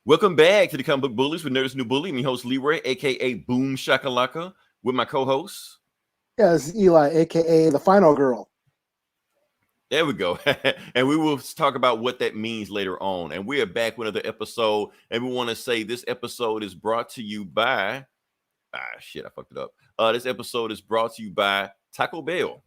Welcome back to the Comic Book Bullies with Nerdist New Bully. I'm your host, Leroy, a.k.a. Boom Shakalaka, with my co-host. Yeah, this is Eli, a.k.a. the Final Girl. There we go. And we will talk about what that means later on. And we are back with another episode. And we want to say this episode is brought to you by... I fucked it up. This episode is brought to you by Taco Bell.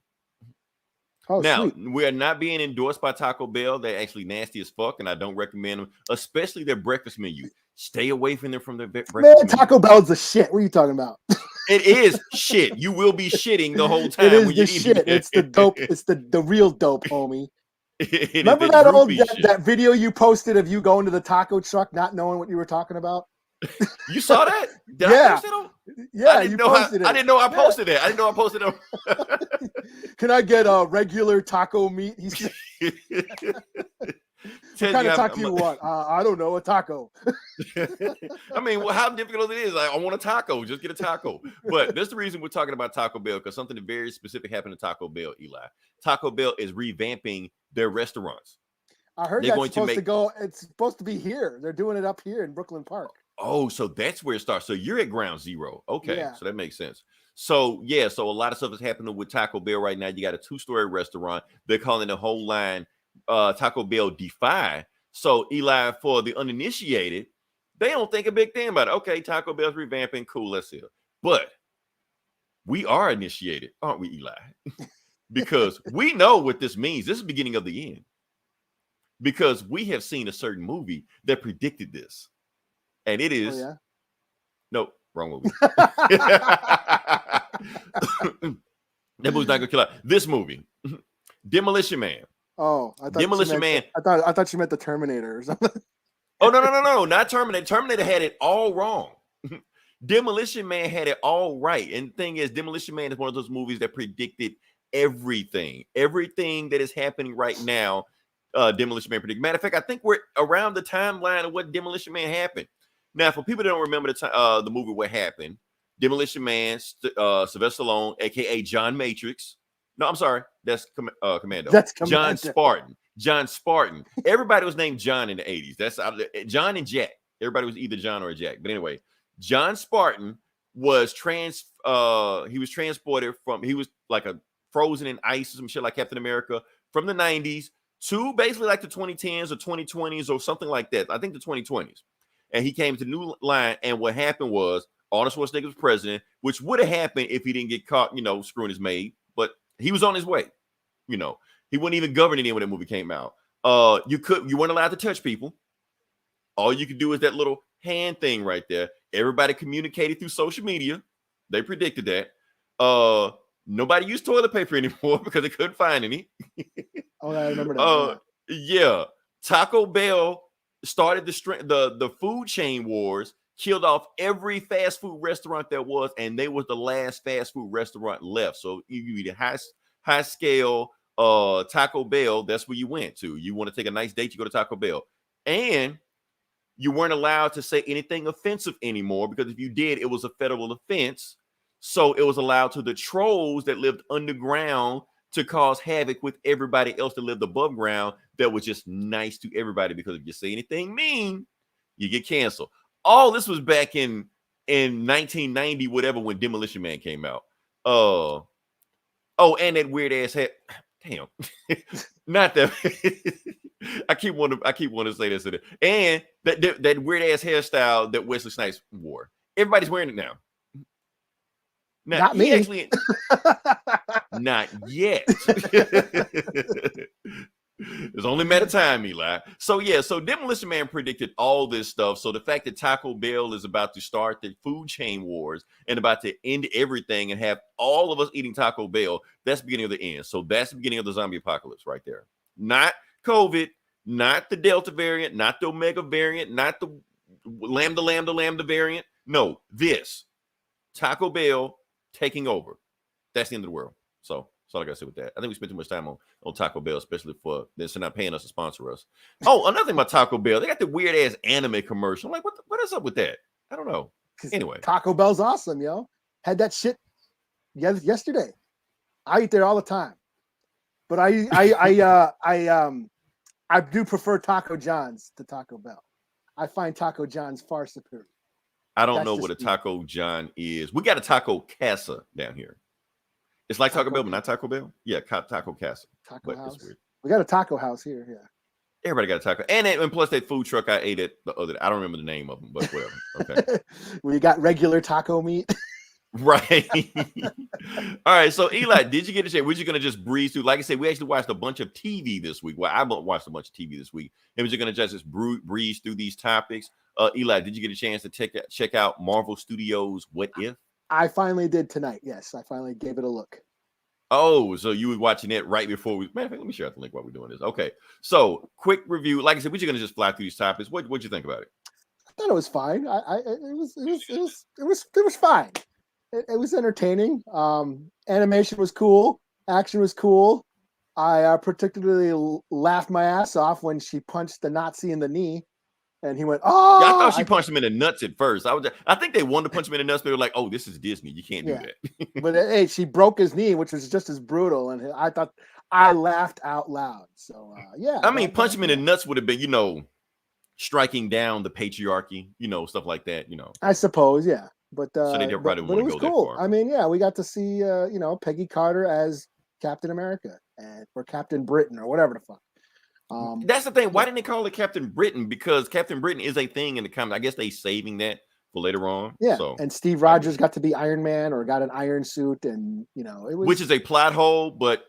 Oh, now, sweet. we are not being endorsed by Taco Bell. They're actually nasty as fuck, and I don't recommend them, especially their breakfast menu. Stay away from them their breakfast menu. Taco Bell's the shit. What are you talking about? It is shit. You will be shitting the whole time. It is when the shit. It. It's the dope. It's the real dope, homie. Remember that that video you posted of you going to the taco truck, not knowing what you were talking about? You saw that? Did yeah. I post it on? Yeah, you posted it. I didn't know I posted it. I didn't know I posted it. Can I get a regular taco meat? He said. What kind of taco you want? I don't know, a taco. I mean, well, how difficult it is. Like, I want a taco. Just get a taco. But that's the reason we're talking about Taco Bell, because something very specific happened to Taco Bell, Eli. Taco Bell is revamping their restaurants. I heard that's supposed to go. It's supposed to be here. They're doing it up here in Brooklyn Park. Oh, so that's where it starts. So you're at ground zero. Okay, yeah. So that makes sense. So, yeah, so a lot of stuff is happening with Taco Bell right now. You got a 2-story restaurant. They're calling the whole line Taco Bell Defy. So, Eli, for the uninitiated, they don't think a big thing about it. Okay, Taco Bell's revamping. Cool, let's see it. But we are initiated, aren't we, Eli? Because we know what this means. This is the beginning of the end. Because we have seen a certain movie that predicted this. And it is... Oh, yeah? Nope, wrong movie. That movie's not gonna kill out. This movie, Demolition Man. Oh, I thought Demolition Man. I thought you meant the Terminator or something. Oh no, not Terminator. Terminator had it all wrong. Demolition Man had it all right. And the thing is, Demolition Man is one of those movies that predicted everything. Everything that is happening right now, Demolition Man predicted. Matter of fact, I think we're around the timeline of what Demolition Man happened. Now, for people that don't remember the movie, what happened? Demolition Man, Sylvester Stallone, aka John Matrix. No, I'm sorry, that's Commando. That's Commando. John Spartan. Everybody was named John in the 80s. That's John and Jack. Everybody was either John or a Jack. But anyway, John Spartan was he was transported from, he was like a frozen in ice or some shit like Captain America from the 90s to basically like the 2010s or 2020s or something like that. I think the 2020s. And he came to the new line, and what happened was Arnold Schwarzenegger was president, which would have happened if he didn't get caught, screwing his maid. But he was on his way. He wasn't even governing when that movie came out. You weren't allowed to touch people. All you could do is that little hand thing right there. Everybody communicated through social media. They predicted that. Nobody used toilet paper anymore because they couldn't find any. Oh, I remember that. Yeah. Taco Bell started the food chain wars, killed off every fast food restaurant there was, and they was the last fast food restaurant left. So you eat a high scale Taco Bell, that's where you went to. You want to take a nice date, you go to Taco Bell. And you weren't allowed to say anything offensive anymore, because if you did, it was a federal offense. So it was allowed to the trolls that lived underground to cause havoc with everybody else that lived above ground that was just nice to everybody, because if you say anything mean, you get canceled. All this was back in 1990, whatever, when Demolition Man came out. And that weird ass hat. Damn. Not that. I keep wanting to say this. And that weird ass hairstyle that Wesley Snipes wore. Everybody's wearing it now. Now, not me. Actually, not yet. It's only a matter of time, Eli. So Demolition Man predicted all this stuff. So the fact that Taco Bell is about to start the food chain wars and about to end everything and have all of us eating Taco Bell, that's the beginning of the end. So that's the beginning of the zombie apocalypse right there. Not COVID, not the Delta variant, not the Omega variant, not the Lambda variant. No, this Taco Bell taking over. That's the end of the world. So that's all I gotta say with that. I think we spent too much time on Taco Bell, especially for this. They're not paying us to sponsor us. Oh, another thing about Taco Bell, they got the weird ass anime commercial. I'm like, what is up with that? I don't know. Anyway, Taco Bell's awesome, yo. Had that shit yesterday. I eat there all the time, but I do prefer Taco John's to Taco Bell. I find Taco John's far superior. I don't That's know just what a me. Taco John is. We got a Taco Casa down here. It's like Taco Bell, but not Taco Bell. Yeah, Taco Casa. Taco But House. it's weird. We got a taco house here. Yeah. Everybody got a taco. And plus that food truck I ate at the other day. I don't remember the name of them, but whatever. Okay. We got regular taco meat. Right. All right. So Eli, did you get a chance? We're just gonna just breeze through. Like I said, we actually watched a bunch of TV this week. Well, I watched a bunch of TV this week, and we're just gonna just breeze through these topics. Eli, did you get a chance to check out Marvel Studios' What If? I finally did tonight. Yes, I finally gave it a look. Oh, so you were watching it right before we. Man, let me share the link while we're doing this. Okay. So quick review. Like I said, we're just gonna just fly through these topics. What'd you think about it? I thought it was fine. It was fine. It was entertaining. Animation was cool. Action was cool. I particularly laughed my ass off when she punched the Nazi in the knee, and he went, "Oh!" Yeah, I thought she punched him in the nuts at first. I think they wanted to punch him in the nuts, but they were like, "Oh, this is Disney. You can't do that." But hey, she broke his knee, which was just as brutal, and I thought I laughed out loud. So yeah. I mean, punch him in the nuts would have been, striking down the patriarchy, stuff like that. I suppose, yeah. But so they probably but it was cool. I mean, yeah, we got to see Peggy Carter as Captain America or Captain Britain or whatever the fuck. That's the thing. Why didn't they call it Captain Britain? Because Captain Britain is a thing in the comic. I guess they saving that for later on. Yeah. So, and Steve Rogers got to be Iron Man or got an iron suit, and it was, which is a plot hole, but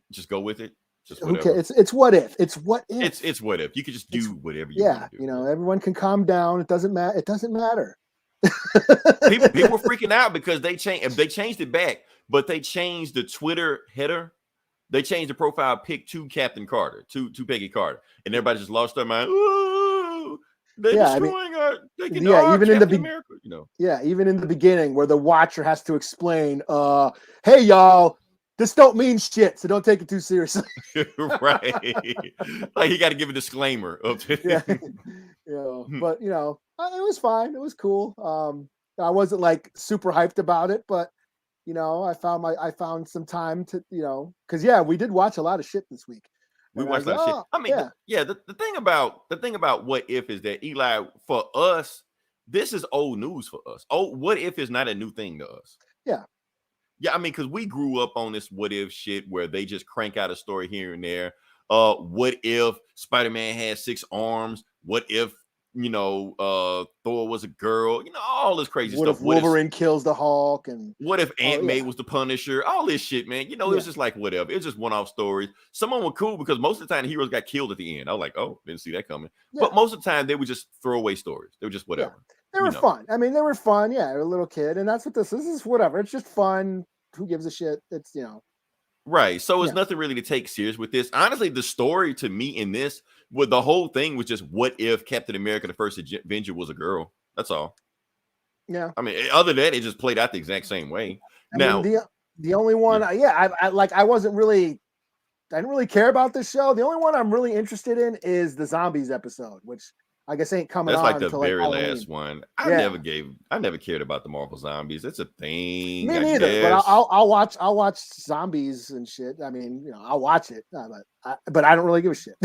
just go with it. Just whatever. Okay, it's what if. It's what if. It's what if. You could just do whatever you want to do. Everyone can calm down. It doesn't matter. It doesn't matter. people were freaking out because they changed it back, but they changed the Twitter header. They changed the profile pic to Captain Carter, to Peggy Carter, and everybody just lost their mind. Ooh, they're destroying our. Even in America, Yeah, even in the beginning, where the Watcher has to explain, "Hey, y'all, this don't mean shit, so don't take it too seriously." Right? Like he got to give a disclaimer. Yeah. But it was fine. It was cool. I wasn't like super hyped about it, but I found some time to because we did watch a lot of shit this week. We watched a lot of shit. I mean, the thing about What If is that, Eli, for us, this is old news for us. Oh, What If is not a new thing to us. Yeah. Yeah, I mean, because we grew up on this What If shit where they just crank out a story here and there. What if Spider-Man had 6 arms? What if Thor was a girl? All this crazy stuff. What if Wolverine kills the Hulk? And what if Aunt May was the Punisher? All this shit, man. It was just like whatever. It was just one-off stories. Some of them were cool because most of the time the heroes got killed at the end. I was like, oh, didn't see that coming. Yeah. But most of the time they were just throwaway stories. They were just whatever. Yeah. They were fun. I mean, they were fun. Yeah, a little kid, and that's what this is. This is whatever. It's just fun. Who gives a shit? It's Right. So it's nothing really to take serious with this. Honestly, the story to me in this, with the whole thing was just what if Captain America, the first Avenger, was a girl? That's all. Yeah. I mean, other than that, it just played out the exact same way. I mean, the only one, I didn't really care about this show. The only one I'm really interested in is the zombies episode, which I guess ain't coming on. That's like the very last one. I never cared about the Marvel Zombies. It's a thing. Me neither. But I'll watch zombies and shit. I mean, I'll watch it, but I don't really give a shit.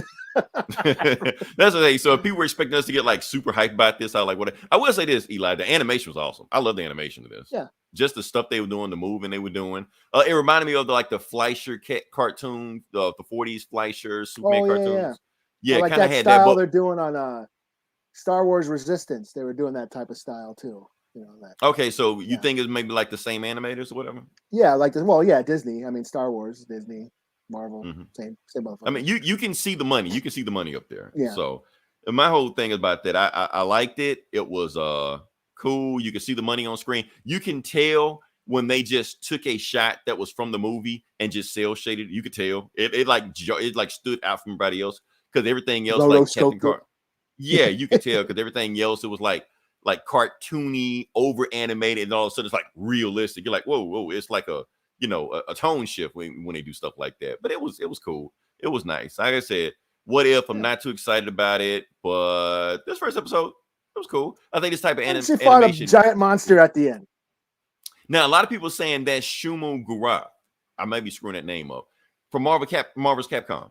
That's the thing. So if people were expecting us to get like super hyped about this, I will say this, Eli, the animation was awesome. I love the animation of this. Yeah. Just the stuff they were doing, the moving they were doing. It reminded me of the Fleischer cartoon, the 40s Fleischer Superman cartoons. Yeah, like kind of had style that. They're doing on Star Wars Resistance. They were doing that type of style too. Okay, so you think it's maybe like the same animators or whatever? Yeah, Disney. I mean, Star Wars, Disney, Marvel, same motherfucker. I mean, you can see the money. You can see the money up there. Yeah. So my whole thing is about that. I liked it. It was cool. You can see the money on screen. You can tell when they just took a shot that was from the movie and just cell shaded. You could tell it stood out from everybody else because everything else like Captain Carter. Yeah, you could tell because everything else it was like cartoony, over animated, and all of a sudden it's like realistic. You're like, whoa, it's like a tone shift when they do stuff like that. But it was cool. It was nice. Like I said, what if I'm not too excited about it, but this first episode, it was cool. I think this type of animation. She fought a giant monster at the end. Now, a lot of people saying that's Shumo Gura. I may be screwing that name up. From Marvel's Capcom.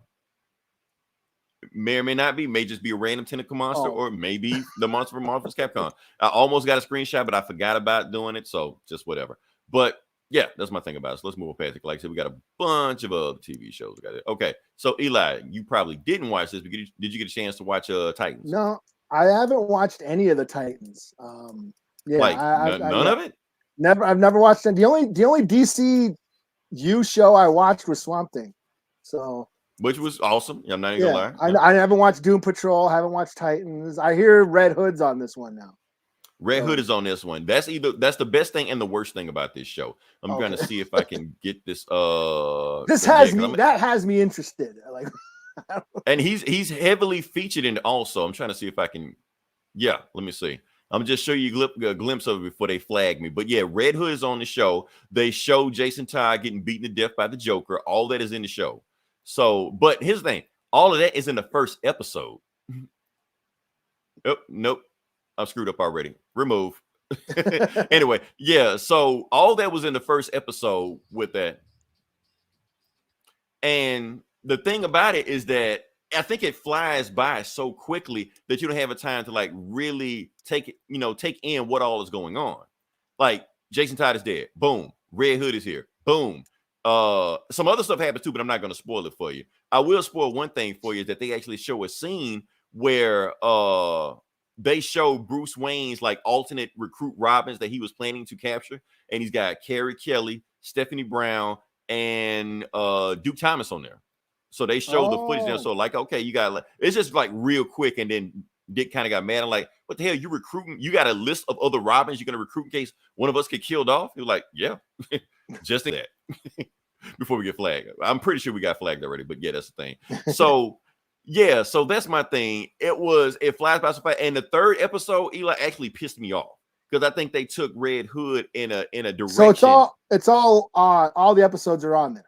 May or may not be. May just be a random tentacle monster, Oh. or maybe the monster from Marvel's Capcom. I almost got a screenshot, but I forgot about doing it. So just whatever. But yeah, that's my thing about it. So let's move on past it. Like I said, we got a bunch of other TV shows. We got it. Okay, so Eli, you probably didn't watch this, but did you get a chance to watch Titans? No, I haven't watched any of the Titans. Yeah, like none yeah. of it. Never. I've never watched it. The only DCU show I watched was Swamp Thing. So. Which was awesome. I'm not even gonna lie. I haven't watched Doom Patrol. Haven't watched Titans. I hear Red Hood's on this one now. Red Hood is on this one. That's the best thing and the worst thing about this show. I'm trying to see if I can get this. That has me interested. Like, and he's heavily featured in also. I'm trying to see if I can. Yeah, let me see. I'm just show you a glimpse of it before they flag me. But yeah, Red Hood is on the show. They show Jason Todd getting beaten to death by the Joker. All that is in the show. So, but here's the thing. All of that is in the first episode. Oh, nope. I'm screwed up already. Remove. Anyway, yeah. So all that was in the first episode with that. And the thing about it is that I think it flies by so quickly that you don't have a time to like really take in what all is going on. Like Jason Todd is dead. Boom. Red Hood is here. Boom. Some other stuff happens too, but I'm not going to spoil it for you. I will spoil one thing for you, is that they actually show a scene where they show Bruce Wayne's like alternate recruit Robins that he was planning to capture, and he's got Carrie Kelly, Stephanie Brown, and Duke Thomas on there. So they show the footage there. So like, okay, you got it's just like real quick, and then Dick kind of got mad and like, what the hell, you recruiting? You got a list of other Robins you're gonna recruit in case one of us get killed off? He was like, yeah, just that. Before we get flagged. I'm pretty sure we got flagged already, but yeah, that's the thing. So yeah, so that's my thing. It flies by so fast. And the third episode, Eli, actually pissed me off because I think they took Red Hood in a direction. So it's all the episodes are on there.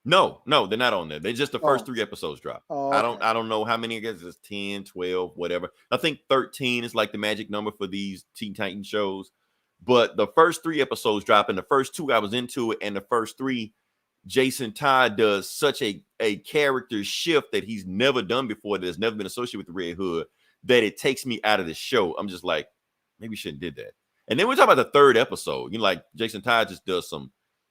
No, they're not on there. They just the first 3 episodes dropped. Okay. I don't know how many, I guess it's 10, 12, whatever. I think 13 is like the magic number for these Teen Titans shows. But the first 3 episodes drop, and the first 2 I was into it, and the first 3, Jason Todd does such a character shift that he's never done before, that has never been associated with the Red Hood, that it takes me out of the show. I'm just like, maybe you shouldn't did that. And then we talk about the 3rd episode. You know, like Jason Todd just does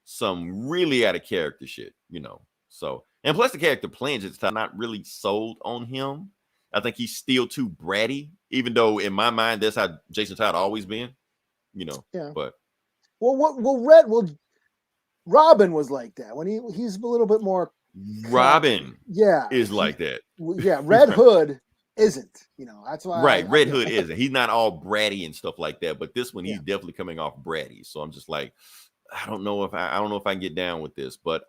some really out of character shit, you know. So, and plus the character plans, it's not really sold on him. I think he's still too bratty, even though in my mind that's how Jason Todd always been. You know, yeah. But Robin was like that when he's a little bit more. Robin, yeah, is like that. Yeah, Red Hood isn't. You know, that's why. Right, Red Hood isn't. He's not all bratty and stuff like that. But this one, he's definitely coming off bratty. So I'm just like, I don't know if I can get down with this. But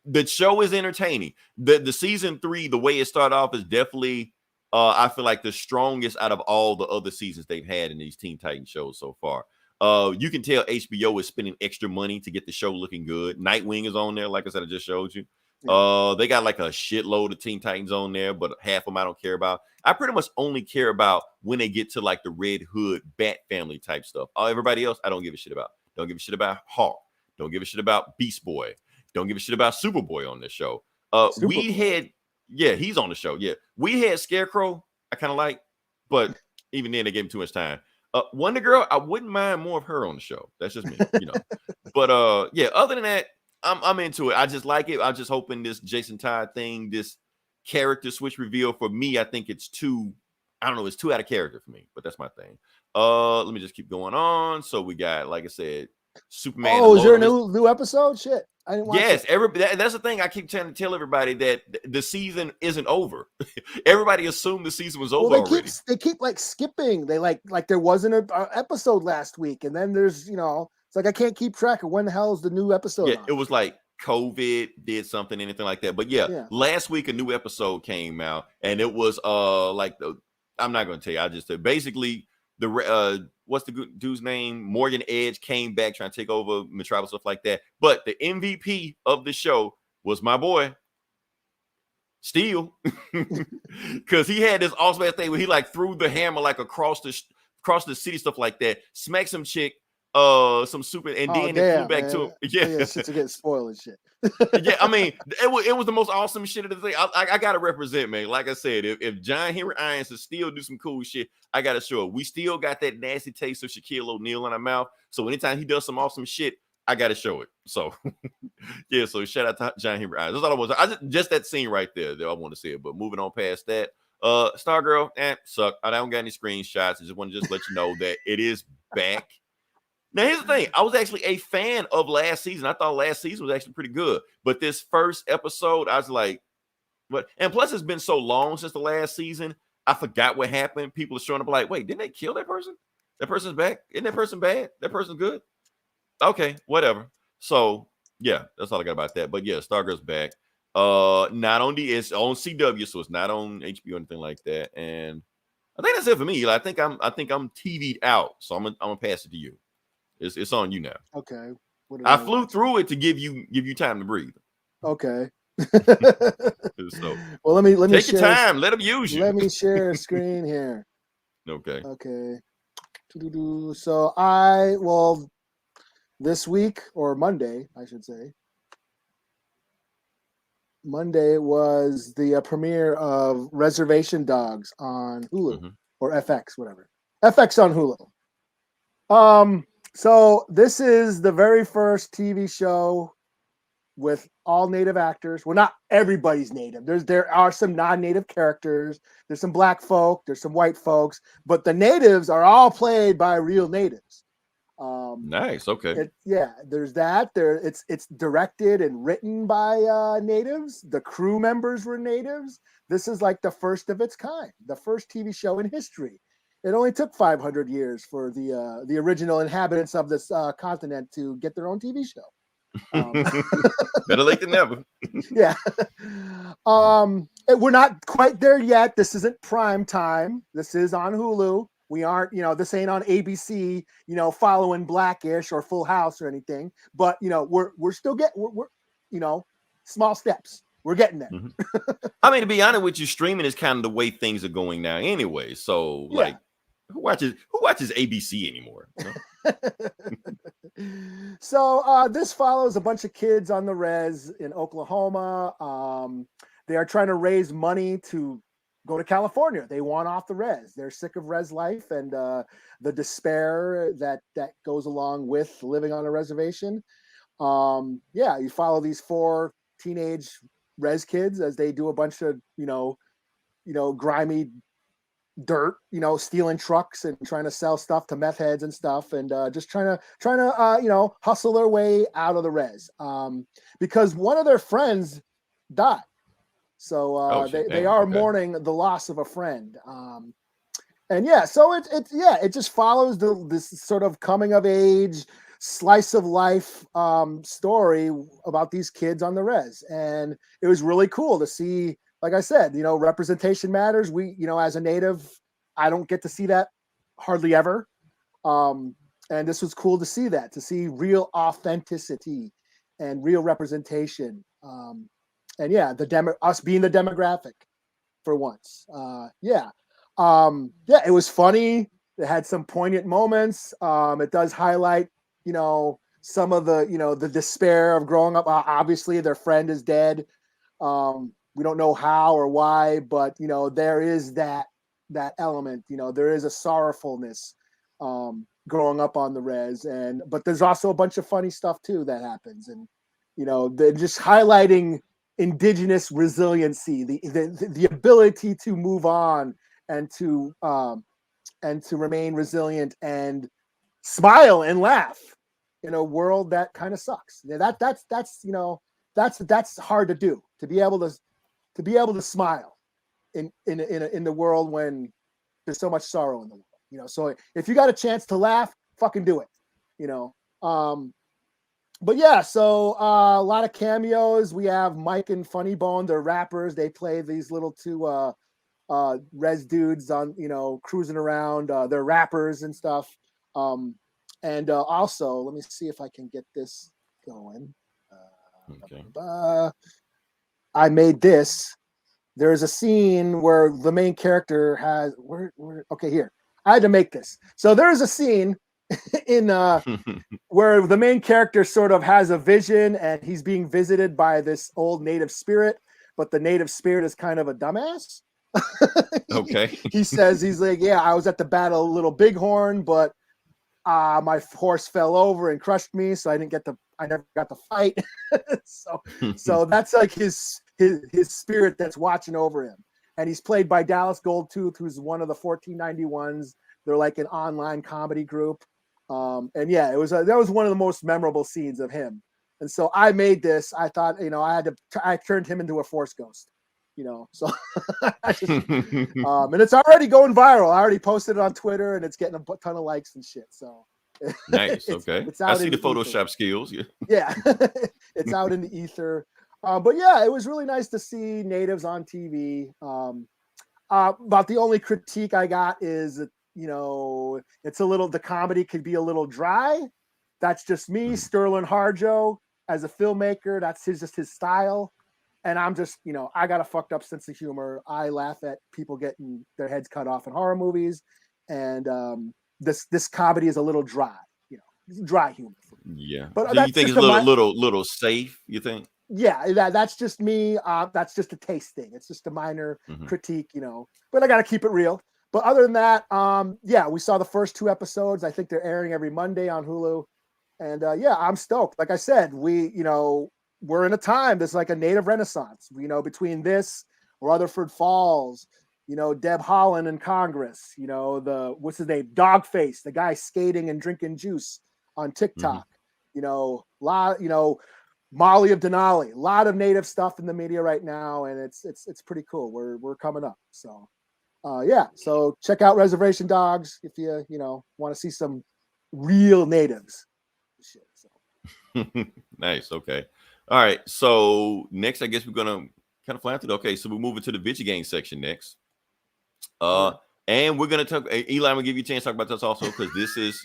the show is entertaining. The season 3, the way it started off is definitely. I feel like the strongest out of all the other seasons they've had in these Teen Titans shows so far. You can tell HBO is spending extra money to get the show looking good. Nightwing is on there, like I said, I just showed you. They got like a shitload of Teen Titans on there, but half of them I don't care about. I pretty much only care about when they get to like the Red Hood, Bat Family type stuff. Everybody else, I don't give a shit about. Don't give a shit about Hawk. Don't give a shit about Beast Boy. Don't give a shit about Superboy on this show. We had. Yeah, he's on the show. Yeah, we had Scarecrow. I kind of like, but even then they gave him too much time. Wonder Girl, I wouldn't mind more of her on the show. That's just me, you know. But yeah, other than that, I'm into it. I just like it. I'm just hoping this Jason Todd thing, this character switch reveal for me, I think it's too. I don't know. It's too out of character for me. But that's my thing. Let me just keep going on. So we got, like I said, Superman. Oh, is there a new episode? Shit. I didn't watch it. That's the thing I keep trying to tell everybody, that the season isn't over. Everybody assumed the season was over already. They keep like skipping. They like there wasn't an episode last week, and then there's it's like I can't keep track of when the hell is the new episode. Yeah, it was like COVID did something, anything like that. But yeah, last week a new episode came out, and it was I'm not going to tell you. I just said basically what's the dude's name? Morgan Edge came back trying to take over Metropolis, stuff like that. But the MVP of the show was my boy, Steel, because he had this awesome thing where he like threw the hammer like across the city, stuff like that, smacked some chick, some super, and Oh then it flew damn, back man. to him. Yeah, shits are getting spoiled and shit. Yeah, I mean, it was the most awesome shit of the thing. I gotta represent, man. Like I said, if John Henry Irons can still do some cool shit, I gotta show it. We still got that nasty taste of Shaquille O'Neal in our mouth. So anytime he does some awesome shit, I gotta show it. So yeah, so shout out to John Henry Irons. That's all I was. Just that scene right there that I want to say it. But moving on past that, Stargirl, suck. I don't got any screenshots. I just want to let you know that it is back. Now, here's the thing. I was actually a fan of last season. I thought last season was actually pretty good. But this first episode, I was like, what? And plus, it's been so long since the last season, I forgot what happened. People are showing up like, wait, didn't they kill that person? That person's back? Isn't that person bad? That person's good? Okay, whatever. So, yeah, that's all I got about that. But yeah, Stargirl's back. Not on it's on CW, so it's not on HBO or anything like that. And I think that's it for me. I think I'm TV'd out. So I'm gonna pass it to you. It's on you now. Okay. I flew through it to give you time to breathe. Okay. So, well, let me take your time. Let them use you. Let me share a screen here. Okay. Okay. So this week or Monday, I should say. Monday was the premiere of Reservation Dogs on Hulu or FX, whatever. FX on Hulu. So this is the very first TV show with all native actors. Well, not everybody's native. There are some non-native characters. There's some black folk. There's some white folks. But the natives are all played by real natives. Nice. Okay. There's that. It's directed and written by natives. The crew members were natives. This is like the first of its kind. The first TV show in history. It only took 500 years for the original inhabitants of this continent to get their own TV show. Better late than never. Yeah. We're not quite there yet. This isn't prime time. This is on Hulu. We aren't, this ain't on ABC, following Blackish or Full House or anything. But we're still we're small steps. We're getting there. I mean, to be honest with you, streaming is kind of the way things are going now anyway. So like, who watches ABC anymore? So this follows a bunch of kids on the res in Oklahoma. They are trying to raise money to go to California. They want off the res. They're sick of res life and the despair that goes along with living on a reservation. You follow these 4 teenage res kids as they do a bunch of grimy dirt, stealing trucks and trying to sell stuff to meth heads and stuff, and just trying to hustle their way out of the res, because one of their friends died. So they are mourning the loss of a friend. So it just follows this sort of coming of age, slice of life story about these kids on the res, and it was really cool to see. Like I said, representation matters. We, as a native, I don't get to see that hardly ever. And this was cool to see that, to see real authenticity and real representation. Us being the demographic for once. It was funny. It had some poignant moments. It does highlight, some of the despair of growing up. Obviously, their friend is dead. We don't know how or why, but there is that element. There is a sorrowfulness growing up on the res, but there's also a bunch of funny stuff too that happens, and they're just highlighting indigenous resiliency, the ability to move on and to remain resilient and smile and laugh in a world that kind of sucks. That's hard to do, to be able to smile in the world when there's so much sorrow in the world. So if you got a chance to laugh, fucking do it. So a lot of cameos. We have Mike and Funny Bone. They're rappers. They play these little 2 res dudes on cruising around. They're rappers and stuff. Also, let me see if I can get this going. Okay. I made this. There's a scene where the main character has here. I had to make this. So there's a scene in where the main character sort of has a vision and he's being visited by this old native spirit, but the native spirit is kind of a dumbass. Okay. He says, he's like, yeah, I was at the Battle of Little Bighorn, but my horse fell over and crushed me, so I never got to fight. so that's like his spirit that's watching over him. And he's played by Dallas Goldtooth, who's one of the 1491s. They're like an online comedy group. And yeah, that was one of the most memorable scenes of him. And so I made this. I thought, I turned him into a Force ghost, so and it's already going viral. I already posted it on Twitter and it's getting a ton of likes and shit. So nice. Okay. I see the Photoshop skills. Yeah. It's out in the ether. But yeah, it was really nice to see natives on TV. About the only critique I got is that, the comedy could be a little dry. That's just me. Sterling Harjo, as a filmmaker, that's just his style. And I'm just, I got a fucked up sense of humor. I laugh at people getting their heads cut off in horror movies. And this comedy is a little dry, dry humor. Yeah. But so you think it's a little safe, you think? Yeah, that's just me. That's just a taste thing. It's just a minor critique, but I got to keep it real. But other than that, yeah, we saw the first 2 episodes. I think they're airing every Monday on Hulu. And yeah, I'm stoked. Like I said, we're in a time that's like a native renaissance, between this, Rutherford Falls, Deb Haaland in Congress, what's his name? Dogface, the guy skating and drinking juice on TikTok, Molly of Denali, a lot of native stuff in the media right now. And it's pretty cool. We're coming up. So yeah, so check out Reservation Dogs if you want to see some real natives. Shit, so. Nice. Okay. All right. So next, I guess we're gonna kind of fly through. Okay, so we're moving to the Veggie Gang section next. And we're gonna talk. Eli, I'm gonna give you a chance to talk about this also because this is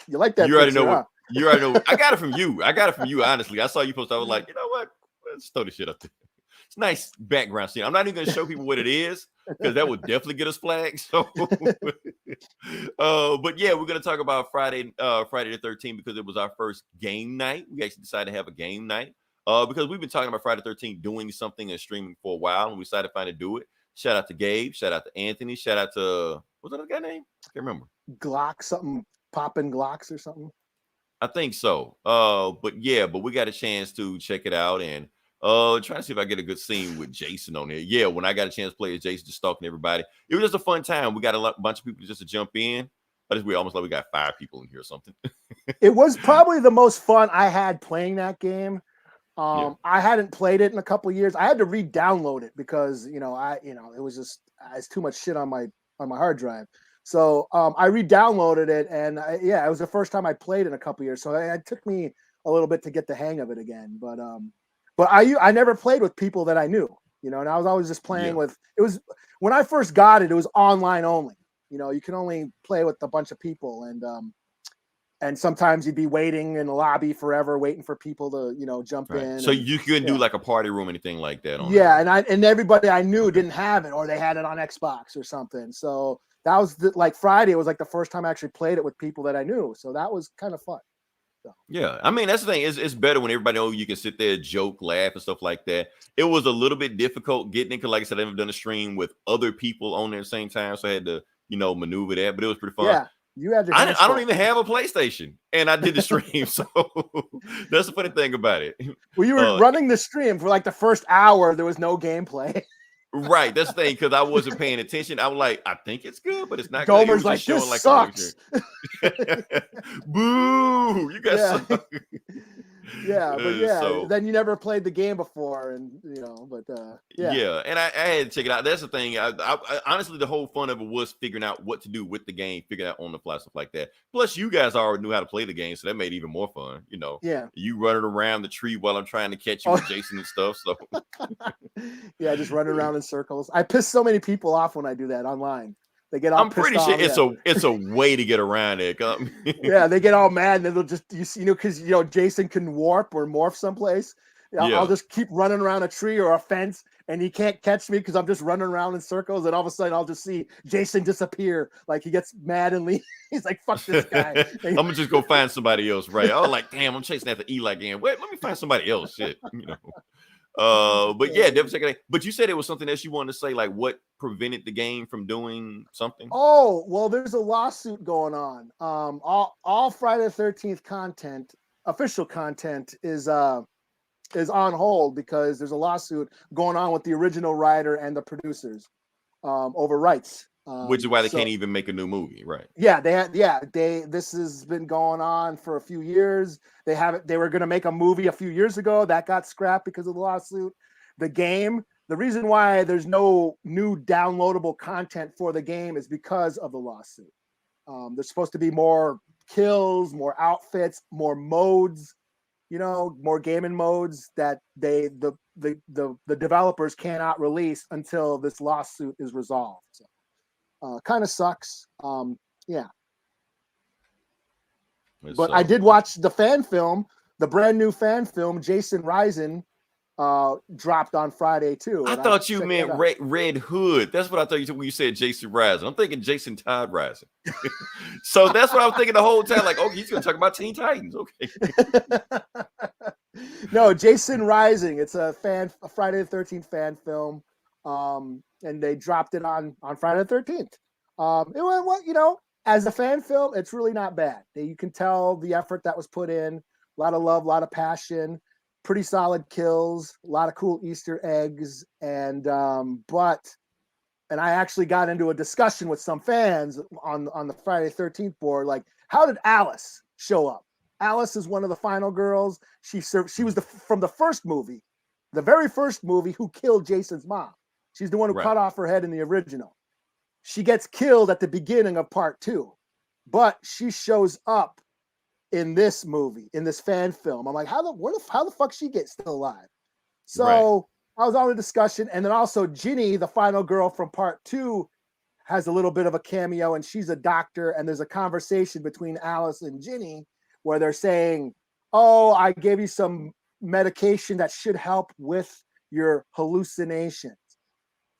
you like that. You already know what. You already know. I got it from you. Honestly, I saw you post. I was like, you know what? Let's throw this shit up there. It's a nice background scene. I'm not even gonna show people what it is because that would definitely get us flagged. So, but yeah, we're gonna talk about Friday the 13th because it was our first game night. We actually decided to have a game night because we've been talking about Friday the 13th doing something and streaming for a while, and we decided to finally do it. Shout out to Gabe. Shout out to Anthony. Shout out to what's that guy name? I can't remember. Glock something, popping Glocks or something. I think so. But we got a chance to check it out and try to see if I get a good scene with Jason on there. Yeah, when I got a chance to play as Jason, just stalking everybody. It was just a fun time. We got a bunch of people just to jump in. I just we almost like we got 5 people in here or something. It was probably the most fun I had playing that game. I hadn't played it in a couple of years. I had to re-download it because it was just it's too much shit on my hard drive. So I re-downloaded it, and it was the first time I played in a couple of years. So it took me a little bit to get the hang of it again. But I never played with people that I knew, and I was always just playing with. It was when I first got it. It was online only. You can only play with a bunch of people, and sometimes you'd be waiting in the lobby forever, waiting for people to jump in. So you couldn't do like a party room, anything like that. And everybody I knew didn't have it, or they had it on Xbox or something. So that was like Friday. It was like the first time I actually played it with people that I knew. So that was kind of fun. So. Yeah, I mean that's the thing. It's better when everybody knows you can sit there, joke, laugh, and stuff like that. It was a little bit difficult getting it because, like I said, I've never done a stream with other people on there at the same time, so I had to maneuver that. But it was pretty fun. Yeah, you had. I don't even have a PlayStation, and I did the stream, so that's the funny thing about it. Well, you were running the stream for like the first hour. There was no gameplay. Right, that's the thing because I wasn't paying attention. I was like, I think it's good, but it's not. Gomer's like, this sucks. Boo! You guys suck. Yeah, but then you never played the game before, and yeah, and I had to check it out. That's the thing. I honestly, the whole fun of it was figuring out what to do with the game, figuring out on the fly stuff like that. Plus, you guys already knew how to play the game, so that made it even more fun. Yeah, you running around the tree while I'm trying to catch you with Jason and stuff. So yeah, just running around in circles. I piss so many people off when I do that online. They get all I'm pretty sure it's a way to get around it. Yeah, they get all mad and they'll just because Jason can warp or morph someplace. I'll just keep running around a tree or a fence, and he can't catch me because I'm just running around in circles, and all of a sudden I'll just see Jason disappear. Like he gets mad and leaves. He's like, "Fuck this guy." I'm gonna just go find somebody else, right? I was like, damn, I'm chasing after Eli again. Wait, let me find somebody else. Shit, but yeah, definitely check it out. But you said it was something else you wanted to say, like what prevented the game from doing something? Oh, well, there's a lawsuit going on. All Friday the 13th content, official content, is on hold because there's a lawsuit going on with the original writer and the producers over rights. Which is why they can't even make a new movie, right? Yeah, this has been going on for a few years. They were going to make a movie a few years ago that got scrapped because of the lawsuit. The reason why there's no new downloadable content for the game is because of the lawsuit. There's supposed to be more kills, more outfits, more modes, more gaming modes that the developers cannot release until this lawsuit is resolved. So, kind of sucks. Yeah. But I did watch the fan film, the brand new fan film, Jason Rising, dropped on Friday too. I thought you meant Red Hood. That's what I thought you said when you said Jason Rising. I'm thinking Jason Todd Rising. So that's what I was thinking the whole time. Like, okay, he's gonna talk about Teen Titans. Okay. No, Jason Rising. It's a Friday the 13th fan film. And they dropped it on Friday the 13th. It was, as a fan film, it's really not bad. You can tell the effort that was put in, a lot of love, a lot of passion, pretty solid kills, a lot of cool Easter eggs. And I actually got into a discussion with some fans on the Friday the 13th board. Like, how did Alice show up? Alice is one of the final girls. She was from the first movie, the very first movie, who killed Jason's mom. She's the one who cut off her head in the original. She gets killed at the beginning of part 2, but she shows up in this movie, in this fan film. I'm like, how the fuck she get still alive? So I was on a discussion, and then also Ginny, the final girl from part 2, has a little bit of a cameo, and she's a doctor, and there's a conversation between Alice and Ginny where they're saying, "Oh, I gave you some medication that should help with your hallucinations."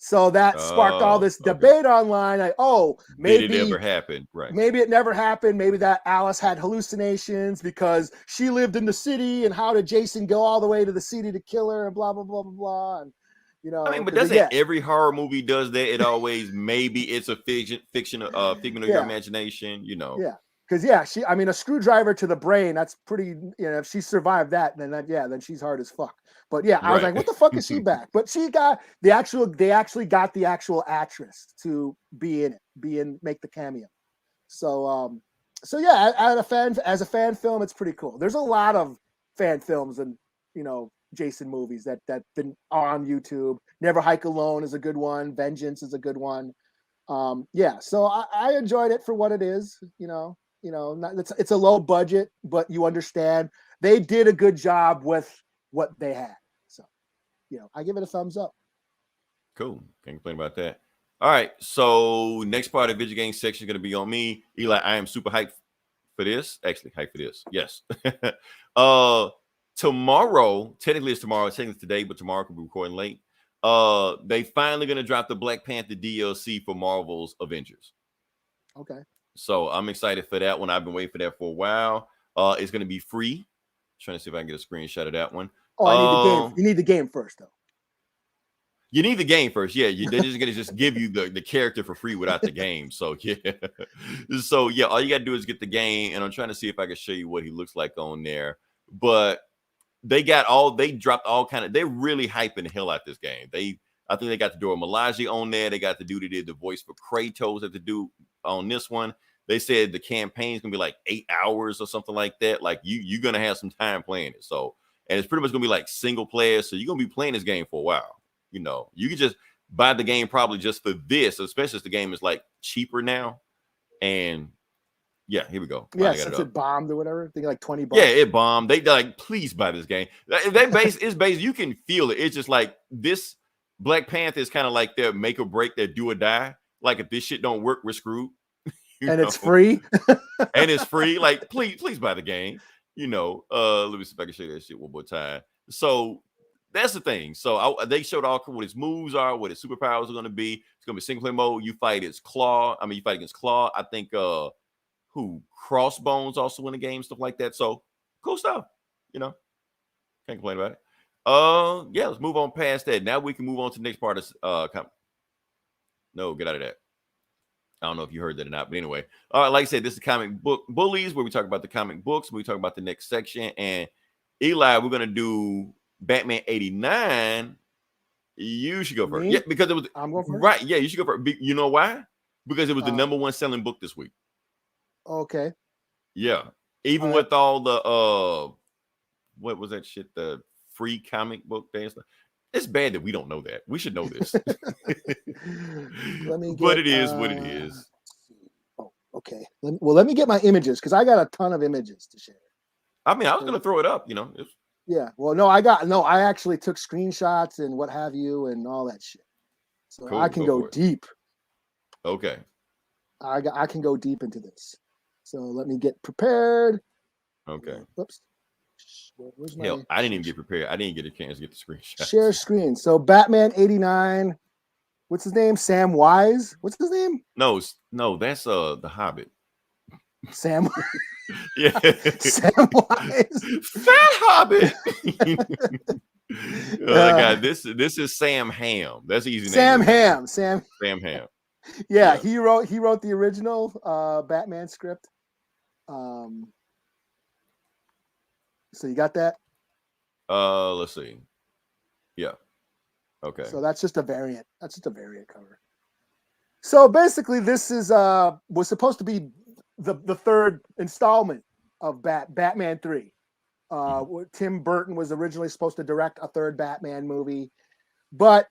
So that sparked all this debate online. Like, maybe it never happened, right? Maybe it never happened. Maybe that Alice had hallucinations because she lived in the city, and how did Jason go all the way to the city to kill her, and blah blah blah blah blah. And but doesn't every horror movie does that? It always maybe it's a figment of your imagination, Yeah. Because a screwdriver to the brain, that's pretty, if she survived that, then she's hard as fuck. But I was like, what the fuck is she back? But they actually got the actual actress to be in it, make the cameo. So as a fan film, it's pretty cool. There's a lot of fan films and, Jason movies that are on YouTube. Never Hike Alone is a good one. Vengeance is a good one. So I enjoyed it for what it is, it's a low budget, but you understand they did a good job with what they had. So, I give it a thumbs up. Cool. Can't complain about that. All right. So next part of Veggie Gang section is going to be on me. Eli, I am super hyped for this. Actually, hyped for this. Yes. Tomorrow, technically it's tomorrow, technically it's today, but tomorrow we'll be recording late. They finally going to drop the Black Panther DLC for Marvel's Avengers. Okay. So I'm excited for that one. I've been waiting for that for a while. It's going to be free. Trying to see if I can get a screenshot of that one. Oh, I need the game. You need the game first, though. You need the game first. Yeah, they're just going to just give you the character for free without the game. So, yeah. So, yeah, all you got to do is get the game. And I'm trying to see if I can show you what he looks like on there. But they dropped all kind of, they're really hyping the hell out this game. I think they got the Dora Milaje on there. They got the dude that did the voice for Kratos that the dude on this one. They said the campaign's gonna be like 8 hours or something like that. Like you're gonna have some time playing it. So, and it's pretty much gonna be like single player. So you're gonna be playing this game for a while. You can just buy the game probably just for this, especially if the game is like cheaper now. And yeah, here we go. Yeah, since it bombed or whatever. I think like $20. Yeah, it bombed. They're like, please buy this game. It's based. You can feel it. It's just like this Black Panther is kind of like their make or break, their do or die. Like if this shit don't work, we're screwed. It's free. And it's free. Like, please buy the game. Let me see if I can show you that shit one more time. So That's the thing. So they showed all what his moves are, what his superpowers are going to be. It's going to be single player mode. You fight his Claw. I mean, you fight against Claw. I think Crossbones also in the game, stuff like that. So cool stuff. You know, can't complain about it. Yeah, let's move on past that. Now we can move on to the next part of No, get out of that. I don't know if you heard that or not, but anyway. Like I said, this is Comic Book Bullies, where we talk about the comic books. We talk about the next section. And Eli, we're gonna do Batman 89. You should go first. Me? Yeah, because it was I'm going first? right. Yeah, you should go first. You know why? Because it was the number one selling book this week. Okay. Yeah. Even with all the what was that shit? The free comic book day and stuff. It's bad that we don't know that. We should know this. But it is what it is. Oh, okay. Let me get my images because I got a ton of images to share. I mean, I was gonna throw it up, you know. Yeah. Well, no, I actually took screenshots and what have you and all that shit. So cool, I can go deep. Okay. I can go deep into this. So let me get prepared. Okay. Whoops. Where's my... Hell, I didn't even get prepared. I didn't get a chance to get the screenshot. Share screen. So Batman 89. What's his name? Sam Wise. What's his name? No, that's the Hobbit. Sam. Yeah. Sam Wise. Fat Hobbit. God, this is Sam Ham. That's easy name. Sam Ham. Sam Ham. Yeah, he wrote the original Batman script. So you got that? Let's see. Yeah. Okay. So that's just a variant. That's just a variant cover. So basically, this is was supposed to be the third installment of Batman 3. Tim Burton was originally supposed to direct a third Batman movie, but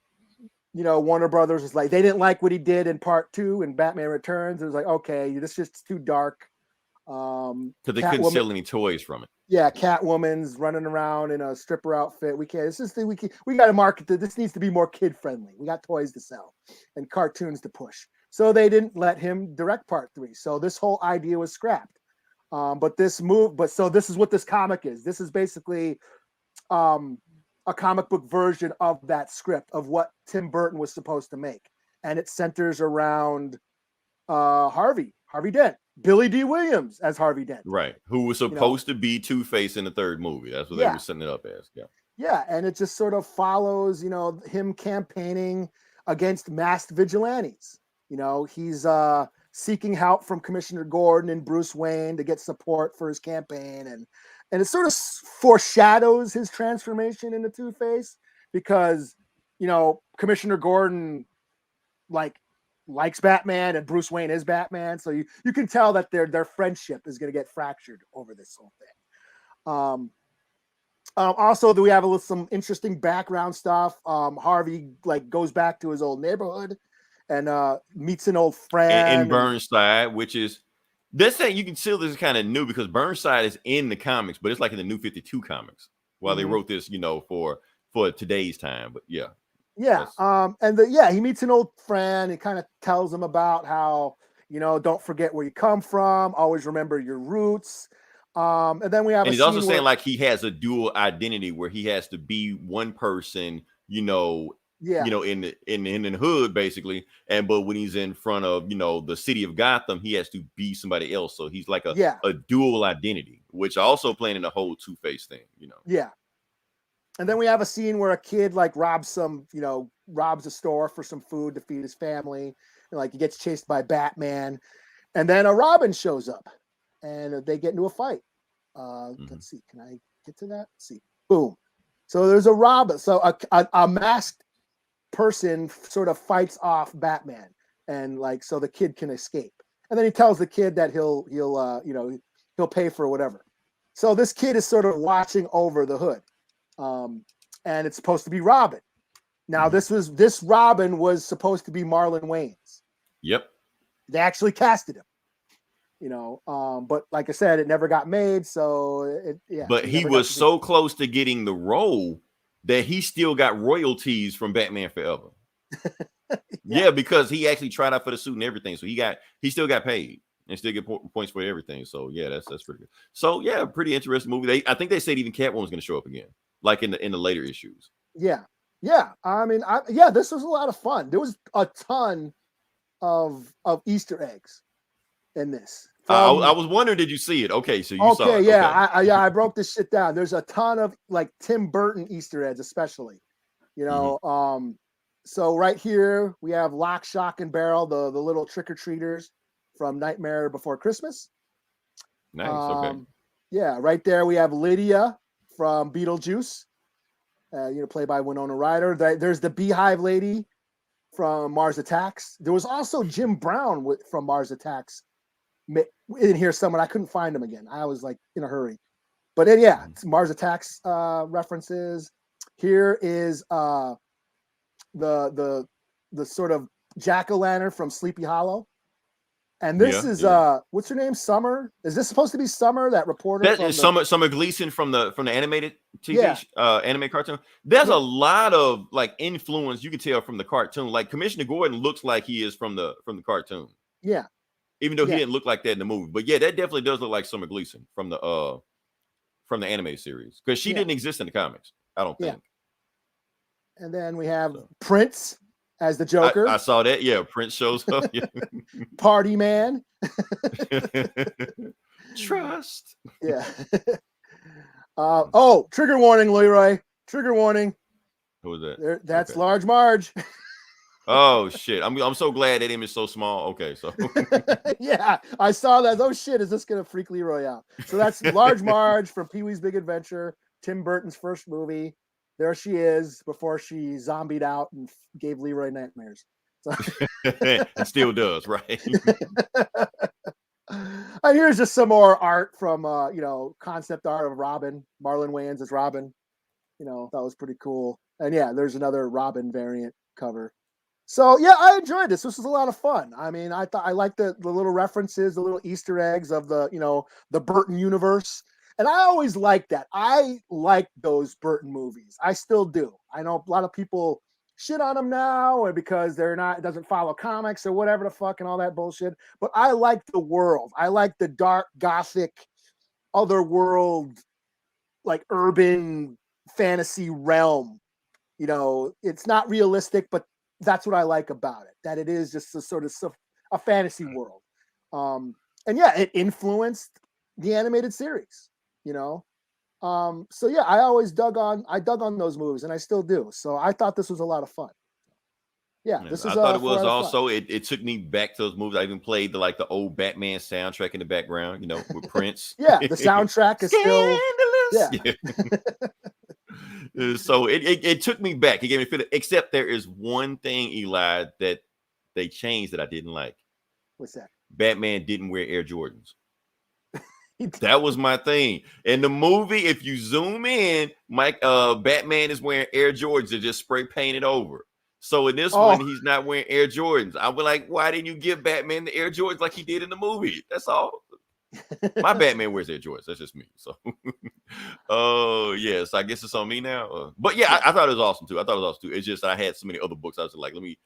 you know, Warner Brothers was like, they didn't like what he did in part 2 and Batman Returns. It was like, okay, this is just too dark. Because they couldn't sell any toys from it. Yeah, Catwoman's running around in a stripper outfit. We can't. We got to market that. This needs to be more kid friendly. We got toys to sell and cartoons to push. So they didn't let him direct part 3. So this whole idea was scrapped. So this is what this comic is. This is basically a comic book version of that script of what Tim Burton was supposed to make, and it centers around Harvey Dent. Billy D. Williams as Harvey Dent. Right. Who was supposed to be Two-Face in the third movie. That's what they were setting it up as. Yeah. Yeah. And it just sort of follows, you know, him campaigning against masked vigilantes. You know, he's seeking help from Commissioner Gordon and Bruce Wayne to get support for his campaign. And it sort of foreshadows his transformation into Two-Face because, you know, Commissioner Gordon, likes Batman and Bruce Wayne is Batman. So you can tell that their friendship is going to get fractured over this whole thing. Also, we have some interesting background stuff. Harvey goes back to his old neighborhood and meets an old friend. In Burnside, which is this thing you can see this is kind of new because Burnside is in the comics, but it's like in the New 52 comics while they wrote this, you know, for today's time. But yeah. Yeah. He meets an old friend. He kind of tells him about how, you know, don't forget where you come from. Always remember your roots. And then we have. And he's also saying like he has a dual identity where he has to be one person, you know. Yeah. You know, in the hood basically, but when he's in front of, you know, the city of Gotham, he has to be somebody else. So he's like a dual identity, which also playing in the whole Two-Face thing, you know. Yeah. And then we have a scene where a kid robs a store for some food to feed his family. And he gets chased by Batman. And then a Robin shows up and they get into a fight. Let's see. Can I get to that? Let's see. Boom. So there's a Robin. So a masked person sort of fights off Batman and so the kid can escape. And then he tells the kid that he'll pay for whatever. So this kid is sort of watching over the hood. And it's supposed to be Robin. Now, this Robin was supposed to be Marlon Wayans. Yep. They actually casted him, you know, but like I said, it never got made. So But he was so close to getting the role that he still got royalties from Batman Forever. Yeah, because he actually tried out for the suit and everything. So he still got paid and still get points for everything. So yeah, that's pretty good. So yeah, pretty interesting movie. I think they said even Catwoman was going to show up again. Like in the later issues. Yeah. I mean, this was a lot of fun. There was a ton of Easter eggs in this. I was wondering, did you see it? Okay, so you saw it. Yeah, I broke this shit down. There's a ton of like Tim Burton Easter eggs, especially. So right here we have Lock, Shock, and Barrel, the little trick-or-treaters from Nightmare Before Christmas. Nice. Okay. Yeah, right there we have Lydia from Beetlejuice. Played by Winona Ryder. There's the Beehive Lady from Mars Attacks. There was also Jim Brown from Mars Attacks in here somewhere. I couldn't find him again. I was like in a hurry. But then, Mars Attacks references. Here is the sort of jack-o'-lantern from Sleepy Hollow. And this is what's her name? Summer. Is this supposed to be Summer, that reporter? That is Summer Gleason from the animated TV anime cartoon. There's a lot of like influence you can tell from the cartoon. Like Commissioner Gordon looks like he is from the cartoon. Yeah. Even though he didn't look like that in the movie. But yeah, that definitely does look like Summer Gleason from the anime series. Because she didn't exist in the comics, I don't think. And then we have Prince as the Joker. I saw that. Yeah, Prince shows up. Yeah. Party man. Trust. Yeah. Trigger warning, Leroy. Trigger warning. Who was that? That's Large Marge. Oh shit! I'm so glad that image is so small. Okay, so yeah, I saw that. Oh shit, is this gonna freak Leroy out? So that's Large Marge from Pee-wee's Big Adventure, Tim Burton's first movie. There she is before she zombied out and gave Leroy nightmares. So and still does, right? And here's just some more art from concept art of Robin. Marlon Wayans as Robin. That was pretty cool. And there's another Robin variant cover. So I enjoyed this. This was a lot of fun. I mean, I liked the little references, the little Easter eggs of the Burton universe. And I always liked that. I like those Burton movies. I still do. I know a lot of people shit on them now, or because it doesn't follow comics or whatever the fuck and all that bullshit. But I like the world. I like the dark, gothic, otherworld, like urban fantasy realm. It's not realistic, but that's what I like about it. That it is just a sort of a fantasy world. It influenced the animated series. I always dug on those movies, and I still do. So I thought this was a lot of fun. I thought it was also. It took me back to those movies. I even played the old Batman soundtrack in the background, with Prince. Yeah, the soundtrack is still. Yeah. So it took me back. It gave me a feel. Except there is one thing, Eli, that they changed that I didn't like. What's that? Batman didn't wear Air Jordans. That was my thing. In the movie, if you zoom in, Batman is wearing Air Jordans that just spray painted over. So in this one, he's not wearing Air Jordans. I was like, why didn't you give Batman the Air Jordans like he did in the movie? That's all. My Batman wears Air Jordans. That's just me. So, yes, I guess it's on me now. But I thought it was awesome too. It's just I had so many other books. I was like, let me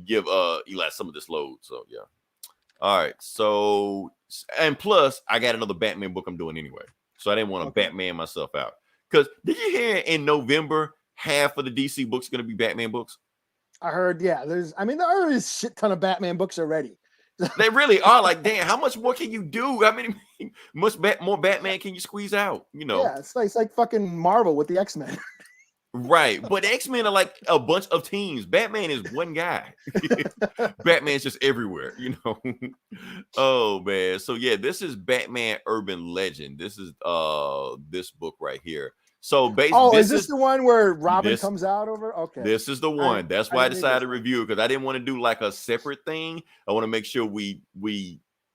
give Eli some of this load. So yeah. All right. So, and plus, I got another Batman book I'm doing anyway. So I didn't want to Batman myself out. Because did you hear in November, half of the DC books are going to be Batman books? I heard, there are a shit ton of Batman books already. They really are. Like, damn, how much more can you do? I mean, more Batman can you squeeze out? Yeah, it's like fucking Marvel with the X-Men. Right, but X-Men are like a bunch of teams. Batman is one guy. Batman's just everywhere, Oh man. So this is Batman Urban Legend. This is this book right here. So basically, is this the one where Robin comes out over? Okay. This is the one. That's why I decided to review it, because I didn't want to do like a separate thing. I want to make sure we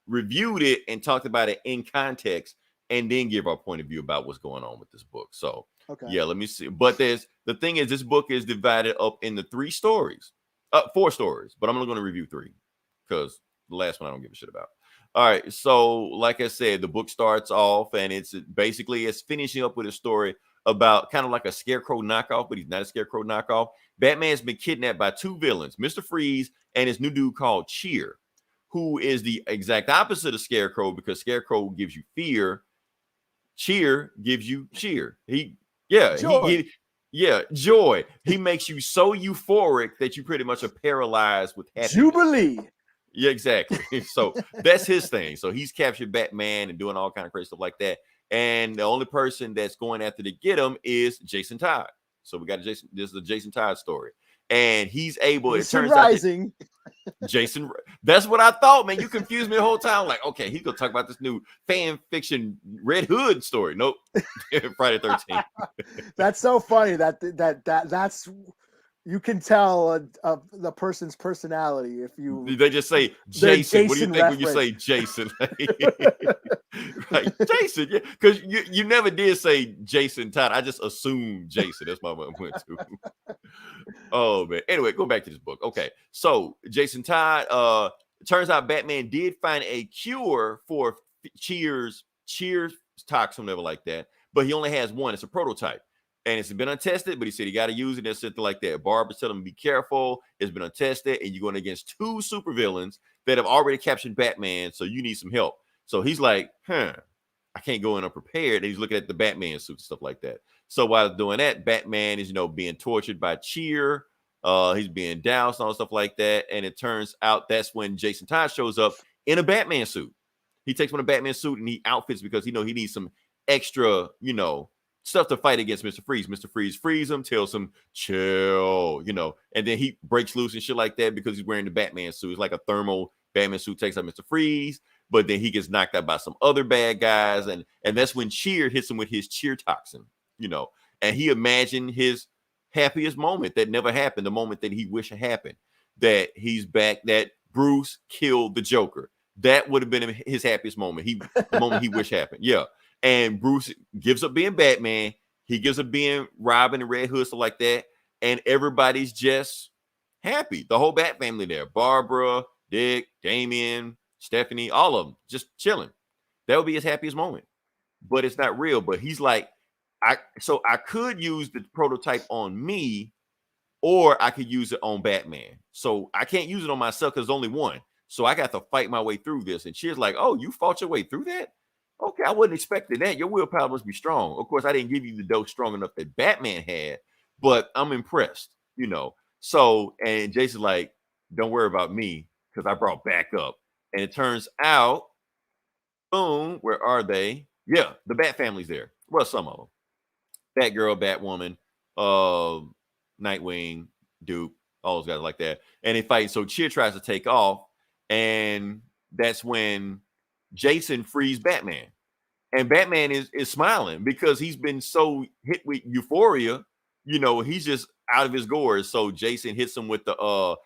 reviewed it and talked about it in context, and then give our point of view about what's going on with this book. So let me see. But the thing is, this book is divided up into 4 stories, but I'm only going to review 3 because the last one I don't give a shit about. All right. So like I said, the book starts off and it's finishing up with a story about kind of like a Scarecrow knockoff, but he's not a Scarecrow knockoff. Batman's been kidnapped by 2 villains, Mr. Freeze and his new dude called Cheer, who is the exact opposite of Scarecrow, because Scarecrow gives you fear. Cheer gives you cheer. Yeah, joy. He makes you so euphoric that you pretty much are paralyzed with happiness. Jubilee. Yeah, exactly. So that's his thing. So he's captured Batman and doing all kind of crazy stuff like that. And the only person that's going after to get him is Jason Todd. So we got Jason. This is a Jason Todd story, and he's able. It turns out that Jason. That's what I thought, man. You confused me the whole time. Like, okay, he's gonna talk about this new fan fiction Red Hood story. Nope, Friday 13th. That's so funny. That's you can tell the person's personality if you. They just say Jason. What do you think when you say Jason? Right, Jason, yeah, because you never did say Jason Todd. I just assumed Jason. That's my went to. Oh man. Anyway, go back to this book. Okay, so Jason Todd. Turns out Batman did find a cure for Cheers toxin, whatever like that, but he only has one. It's a prototype. And it's been untested, but he said he got to use it and something like that. Barbara told him to be careful. It's been untested, and you're going against two supervillains that have already captured Batman, so you need some help. So he's like, I can't go in unprepared. And he's looking at the Batman suit and stuff like that. So while doing that, Batman is, being tortured by Cheer. He's being doused and all stuff like that. And it turns out that's when Jason Todd shows up in a Batman suit. He takes one of Batman suit and he outfits because he needs some extra, stuff to fight against Mr. Freeze. Mr. Freeze frees him, tells him, chill, and then he breaks loose and shit like that because he's wearing the Batman suit. It's like a thermal Batman suit, takes out Mr. Freeze, but then he gets knocked out by some other bad guys, and that's when Cheer hits him with his cheer toxin, and he imagined his happiest moment that never happened, the moment that he wished had happened, that he's back, that Bruce killed the Joker. That would have been his happiest moment. The moment he wished happened. Yeah. And Bruce gives up being Batman. He gives up being Robin and Red Hood, stuff like that. And everybody's just happy. The whole Bat family there. Barbara, Dick, Damian, Stephanie, all of them just chilling. That would be his happiest moment. But it's not real. But he's like, I could use the prototype on me, or I could use it on Batman. So I can't use it on myself because there's only one. So I got to fight my way through this. And she's like, oh, you fought your way through that? Okay, I wasn't expecting that. Your willpower must be strong. Of course, I didn't give you the dose strong enough that Batman had, but I'm impressed, So, and Jason's like, don't worry about me because I brought backup. And it turns out, boom, where are they? Yeah, the Bat family's there. Well, some of them. Batgirl, Batwoman, Nightwing, Duke, all those guys like that. And they fight. So Cheer tries to take off, and that's when Jason frees Batman. And Batman is smiling because he's been so hit with euphoria, he's just out of his gourd. So Jason hits him with the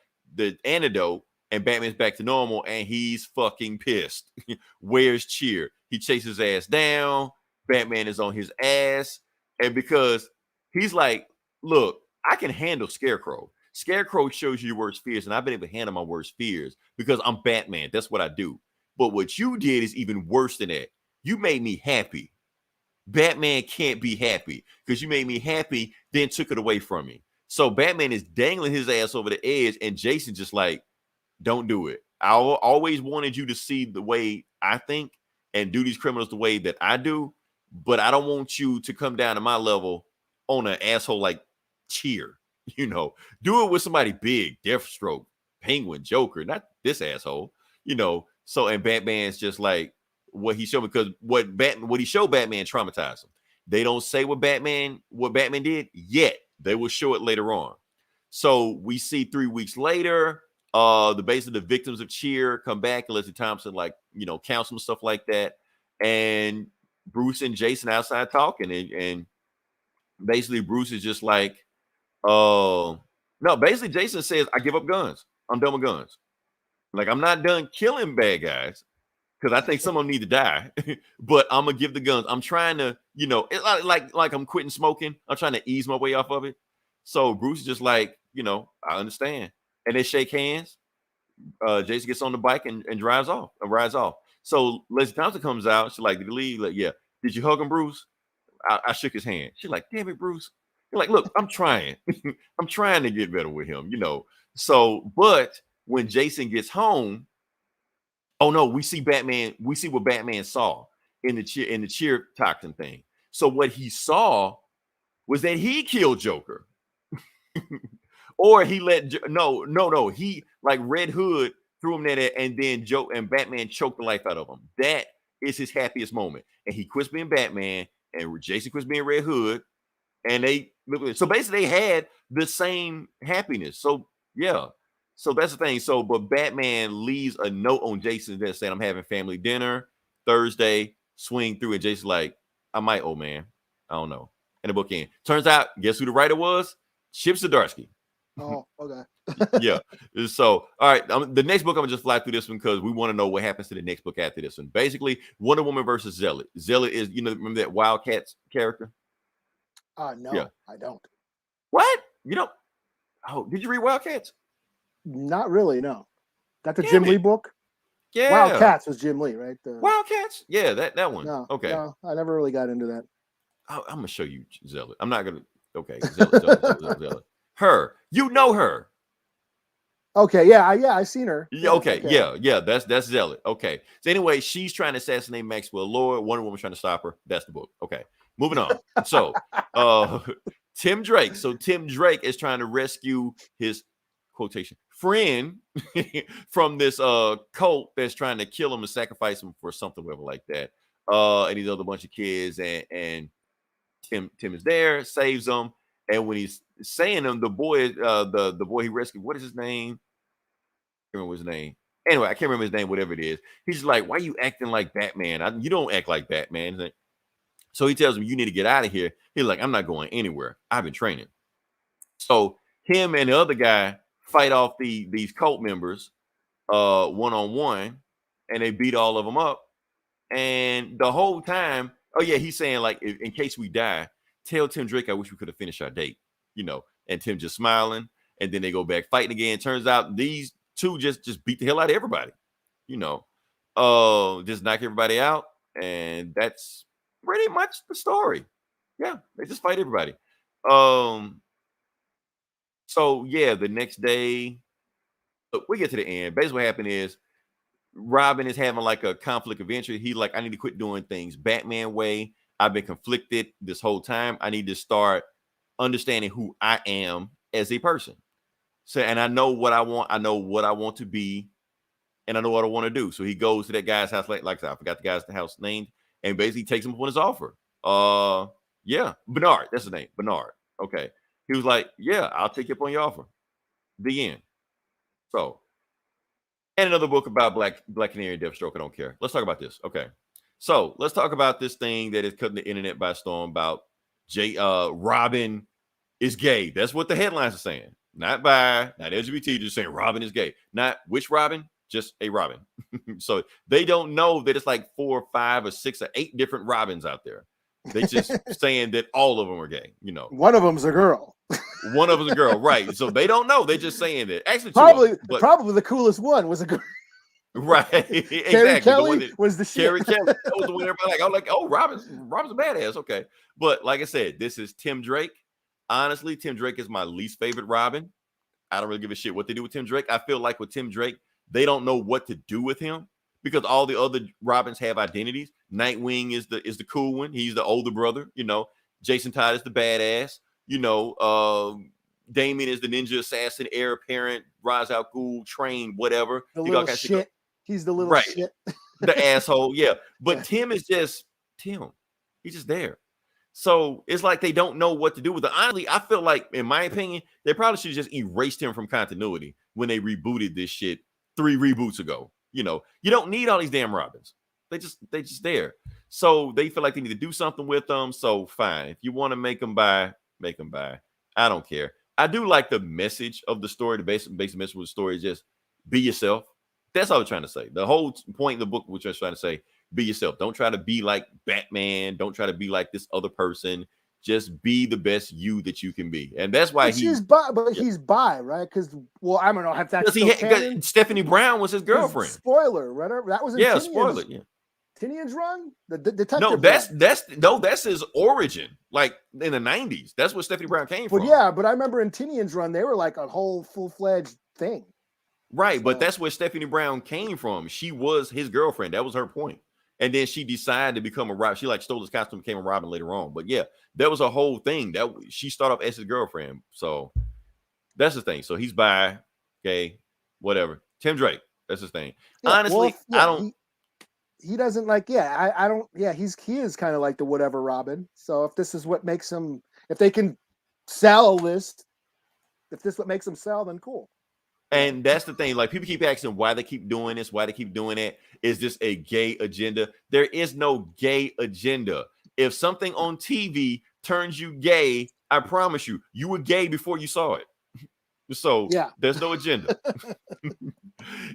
antidote, and Batman's back to normal, and he's fucking pissed. Where's Cheer? He chases his ass down. Batman is on his ass. And because he's like, look, I can handle Scarecrow. Scarecrow shows you your worst fears, and I've been able to handle my worst fears because I'm Batman. That's what I do. But what you did is even worse than that. You made me happy. Batman can't be happy because you made me happy, then took it away from me. So Batman is dangling his ass over the edge, and Jason just like, don't do it. I always wanted you to see the way I think and do these criminals the way that I do, but I don't want you to come down to my level on an asshole like Cheer. Do it with somebody big, Deathstroke, Penguin, Joker, not this asshole. So, and Batman's just like what he showed, because what he showed Batman traumatized him. They don't say what Batman did yet. They will show it later on. So we see 3 weeks later, the victims of Cheer come back, and Leslie Thompson counsel and stuff like that. And Bruce and Jason outside talking, and basically Bruce is just like, no, basically Jason says, I give up guns. I'm done with guns. Like, I'm not done killing bad guys because I think some of them need to die, but I'm gonna give the guns. I'm trying to, it's like I'm quitting smoking. I'm trying to ease my way off of it. So Bruce is just like, I understand. And they shake hands. Jason gets on the bike and rides off. So Leslie Thompson comes out. She's like, did he leave? Like, yeah. Did you hug him, Bruce? I shook his hand. She's like, damn it, Bruce. You're like, look, I'm trying. I'm trying to get better with him, So, but when Jason gets home, oh no, we see Batman. We see what Batman saw in the cheer toxin thing. So what he saw was that he killed Joker. Or he let no. He like Red Hood threw him there, and then Joe and Batman choked the life out of him. That is his happiest moment, and he quits being Batman, and Jason quits being Red Hood, and so basically they had the same happiness. So yeah, so that's the thing. So but Batman leaves a note on Jason that saying, "I'm having family dinner Thursday. Swing through," and Jason's like, "I might, old man. I don't know." And the book ends. Turns out, guess who the writer was? Chip Zdarsky. Oh, okay. Yeah. So, all right. The next book, I'm gonna just fly through this one because we want to know what happens to the next book after this one. Basically, Wonder Woman versus Zealot. Zealot is, remember that Wildcats character? No, yeah. I don't. What? Oh, did you read Wildcats? Not really. No. That the Jim Lee book? Yeah. Wildcats was Jim Lee, right? Wildcats? Yeah, that one. No, okay. No, I never really got into that. I'm gonna show you Zealot. I'm not gonna. Okay, Zealot. Her, you know her. Okay, yeah, I seen her. Yeah, okay. Yeah, that's Zealot. Okay. So anyway, she's trying to assassinate Maxwell Lord. Wonder Woman's trying to stop her. That's the book. Okay, moving on. So, Tim Drake. So Tim Drake is trying to rescue his quotation friend from this cult that's trying to kill him and sacrifice him for something, whatever like that. And he's other bunch of kids, and Tim is there, saves them. And when he's saying them, the boy he rescued, what is his name? I can't remember his name. Anyway, I can't remember his name, whatever it is. He's like, "Why are you acting like Batman? You don't act like Batman." So he tells him, "You need to get out of here." He's like, "I'm not going anywhere. I've been training." So him and the other guy fight off these cult members one-on-one, and they beat all of them up. And the whole time, oh yeah, he's saying like, in case we die, tell Tim Drake I wish we could have finished our date, and Tim just smiling, and then they go back fighting again. Turns out these two just beat the hell out of everybody, just knock everybody out, and that's pretty much the story. Yeah, they just fight everybody. So yeah, the next day, we get to the end. Basically, what happened is Robin is having like a conflict of interest. He's like, "I need to quit doing things Batman way. I've been conflicted this whole time. I need to start understanding who I am as a person. So, and I know what I want. I know what I want to be, and I know what I want to do." So he goes to that guy's house, like I forgot the guy's house name, and basically takes him up on his offer. Yeah, Bernard, that's the name, Bernard. Okay, he was like, "Yeah, I'll take you up on your offer." The end. So, and another book about Black Canary and Deathstroke. I don't care. Let's talk about this. Okay. So let's talk about this thing that is cutting the internet by storm about Robin is gay. That's what the headlines are saying. Not bi, not LGBT, just saying Robin is gay. Not which Robin, just a Robin. So they don't know that it's like 4 or 5 or 6 or 8 different Robins out there. They just saying that all of them are gay, One of them's a girl. One of them's a girl, right? So they don't know. They're just saying that. Actually, probably the coolest one was a girl. Right, exactly. Carrie Kelly was the shit. Carrie Kelly, that was the one everybody like. I was like, "Oh, Robin's a badass." Okay, but like I said, this is Tim Drake. Honestly, Tim Drake is my least favorite Robin. I don't really give a shit what they do with Tim Drake. I feel like with Tim Drake, they don't know what to do with him because all the other Robins have identities. Nightwing is the cool one. He's the older brother. Jason Todd is the badass. Damien is the ninja assassin, heir apparent, Ra's al Ghul, trained, whatever. The little shit. He's the little shit. The asshole, yeah. But Tim is just Tim. He's just there. So it's like they don't know what to do with it. Honestly, I feel like, in my opinion, they probably should have just erased him from continuity when they rebooted this shit 3 reboots ago. You don't need all these damn Robins. They just there. So they feel like they need to do something with them. So fine. If you want to make them bi, make them bi. I don't care. I do like the message of the story. The basic message of the story is just be yourself. That's all I'm trying to say. The whole point of the book, which I was trying to say, be yourself. Don't try to be like Batman. Don't try to be like this other person. Just be the best you that you can be. And that's why he's bi, right? Because, I don't know if that's canon. Stephanie Brown was his girlfriend. Spoiler, right? That was in spoiler. Yeah. Tinian's run? The detective. No, that's his origin. Like in the 90s. That's where Stephanie Brown came from. But I remember in Tinian's run, they were like a whole full-fledged thing. Right, but that's where Stephanie Brown came from. She was his girlfriend. That was her point. And then she decided to become a Robin. She like stole his costume, became a Robin later on. But yeah, that was a whole thing. That she started off as his girlfriend. So that's the thing. So he's bi, gay, whatever. Tim Drake, that's his thing. Yeah, Honestly, I don't. He doesn't like. Yeah, I don't. Yeah, he is kind of like the whatever Robin. So if this is what makes him, if they can sell this, if this is what makes them sell, then cool. And that's the thing. Like people keep asking why they keep doing this, why they keep doing it. Is this a gay agenda? There is no gay agenda. If something on TV turns you gay, I promise you, you were gay before you saw it. So yeah, there's no agenda.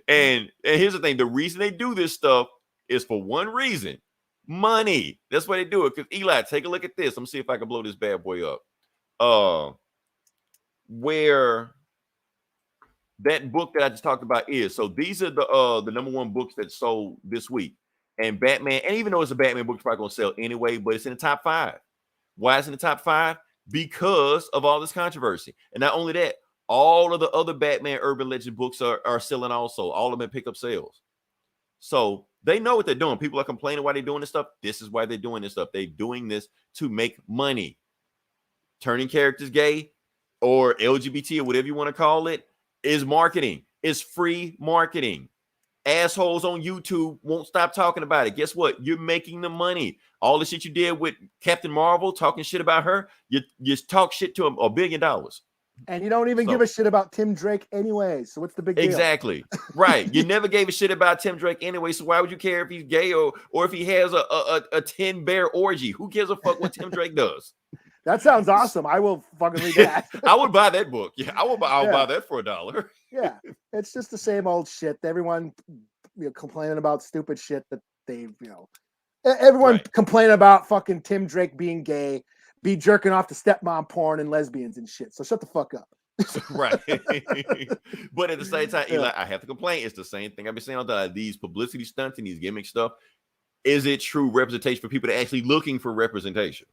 and here's the thing: the reason they do this stuff is for one reason: money. That's why they do it. Because Eli, take a look at this. Let me see if I can blow this bad boy up. Where that book that I just talked about is. So these are the #1 books that sold this week. And Batman, and even though it's a Batman book, it's probably gonna sell anyway, but it's in the top 5. Why is it in the top 5? Because of all this controversy. And not only that, all of the other Batman urban legend books are selling also. All of them pick up sales. So they know what they're doing. People are complaining why they're doing this stuff. This is why they're doing this stuff. They're doing this to make money. Turning characters gay or LGBT or whatever you want to call it is marketing. It's free marketing. Assholes on YouTube won't stop talking about it. Guess what? You're making the money. All the shit you did with Captain Marvel, talking shit about her, you talk shit to $1 billion. And you don't even give a shit about Tim Drake anyway. So what's the big deal? Exactly. Right. You never gave a shit about Tim Drake anyway. So why would you care if he's gay or if he has a 10 bear orgy? Who gives a fuck what Tim Drake does? That sounds awesome. I will fucking read that. I would buy that book. Yeah, I'll buy that for $1. Yeah, it's just the same old shit. Everyone, complaining about stupid shit that they, everyone complaining about fucking Tim Drake being gay, be jerking off to stepmom porn and lesbians and shit. So shut the fuck up. Right. But at the same time, Eli, I have to complain. It's the same thing I've been saying all the time. These publicity stunts and these gimmick stuff. Is it true representation for people that are actually looking for representation?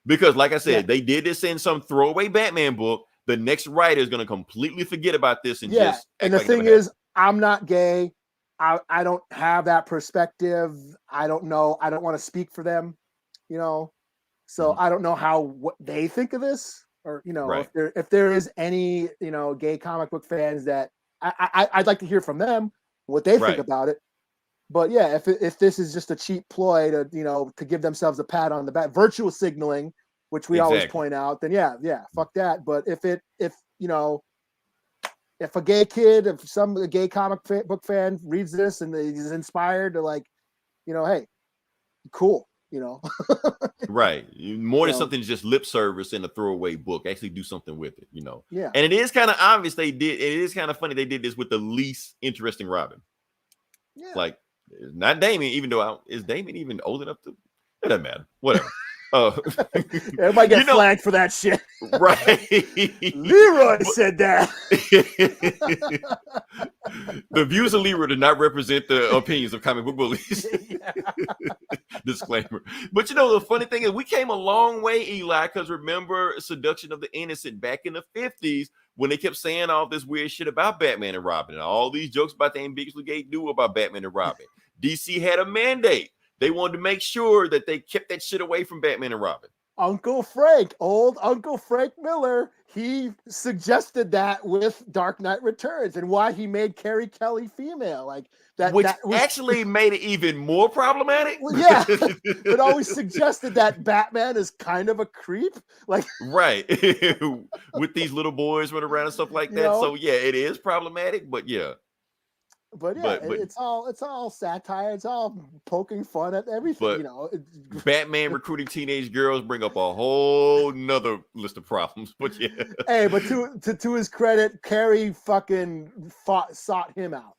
Because, like I said, they did this in some throwaway Batman book. The next writer is going to completely forget about this and just. And the thing is, I'm not gay. I don't have that perspective. I don't know. I don't want to speak for them. So I don't know what they think of this, or if there is any gay comic book fans that I'd like to hear from them what they think about it. But yeah, if this is just a cheap ploy to give themselves a pat on the back, virtual signaling, which we always point out, then yeah, fuck that. But if a gay kid, a gay comic book fan reads this and is inspired to hey, cool, right, more than something just lip service in a throwaway book, actually do something with it, Yeah, and it is kind of obvious they did. It is kind of funny they did this with the least interesting Robin. Yeah, like. It's not Damien, even though is Damien even old enough to? It doesn't matter. Whatever. Everybody get flagged for that shit. Right. Leroy said that. The views of Leroy do not represent the opinions of comic book bullies. Disclaimer. But the funny thing is we came a long way, Eli, because remember Seduction of the Innocent back in the 50s when they kept saying all this weird shit about Batman and Robin and all these jokes about the ambiguously gay duo about Batman and Robin. DC had a mandate. They wanted to make sure that they kept that shit away from Batman and Robin. Old Uncle Frank Miller, he suggested that with Dark Knight Returns and why he made Carrie Kelly female. Which actually made it even more problematic. Well, yeah, but always suggested that Batman is kind of a creep. Right. With these little boys running around and stuff like that. So yeah, it is problematic, but yeah. But yeah, it's all satire. It's all poking fun at everything. Batman recruiting teenage girls bring up a whole nother list of problems. But yeah. Hey, but to his credit, Carrie fucking sought him out.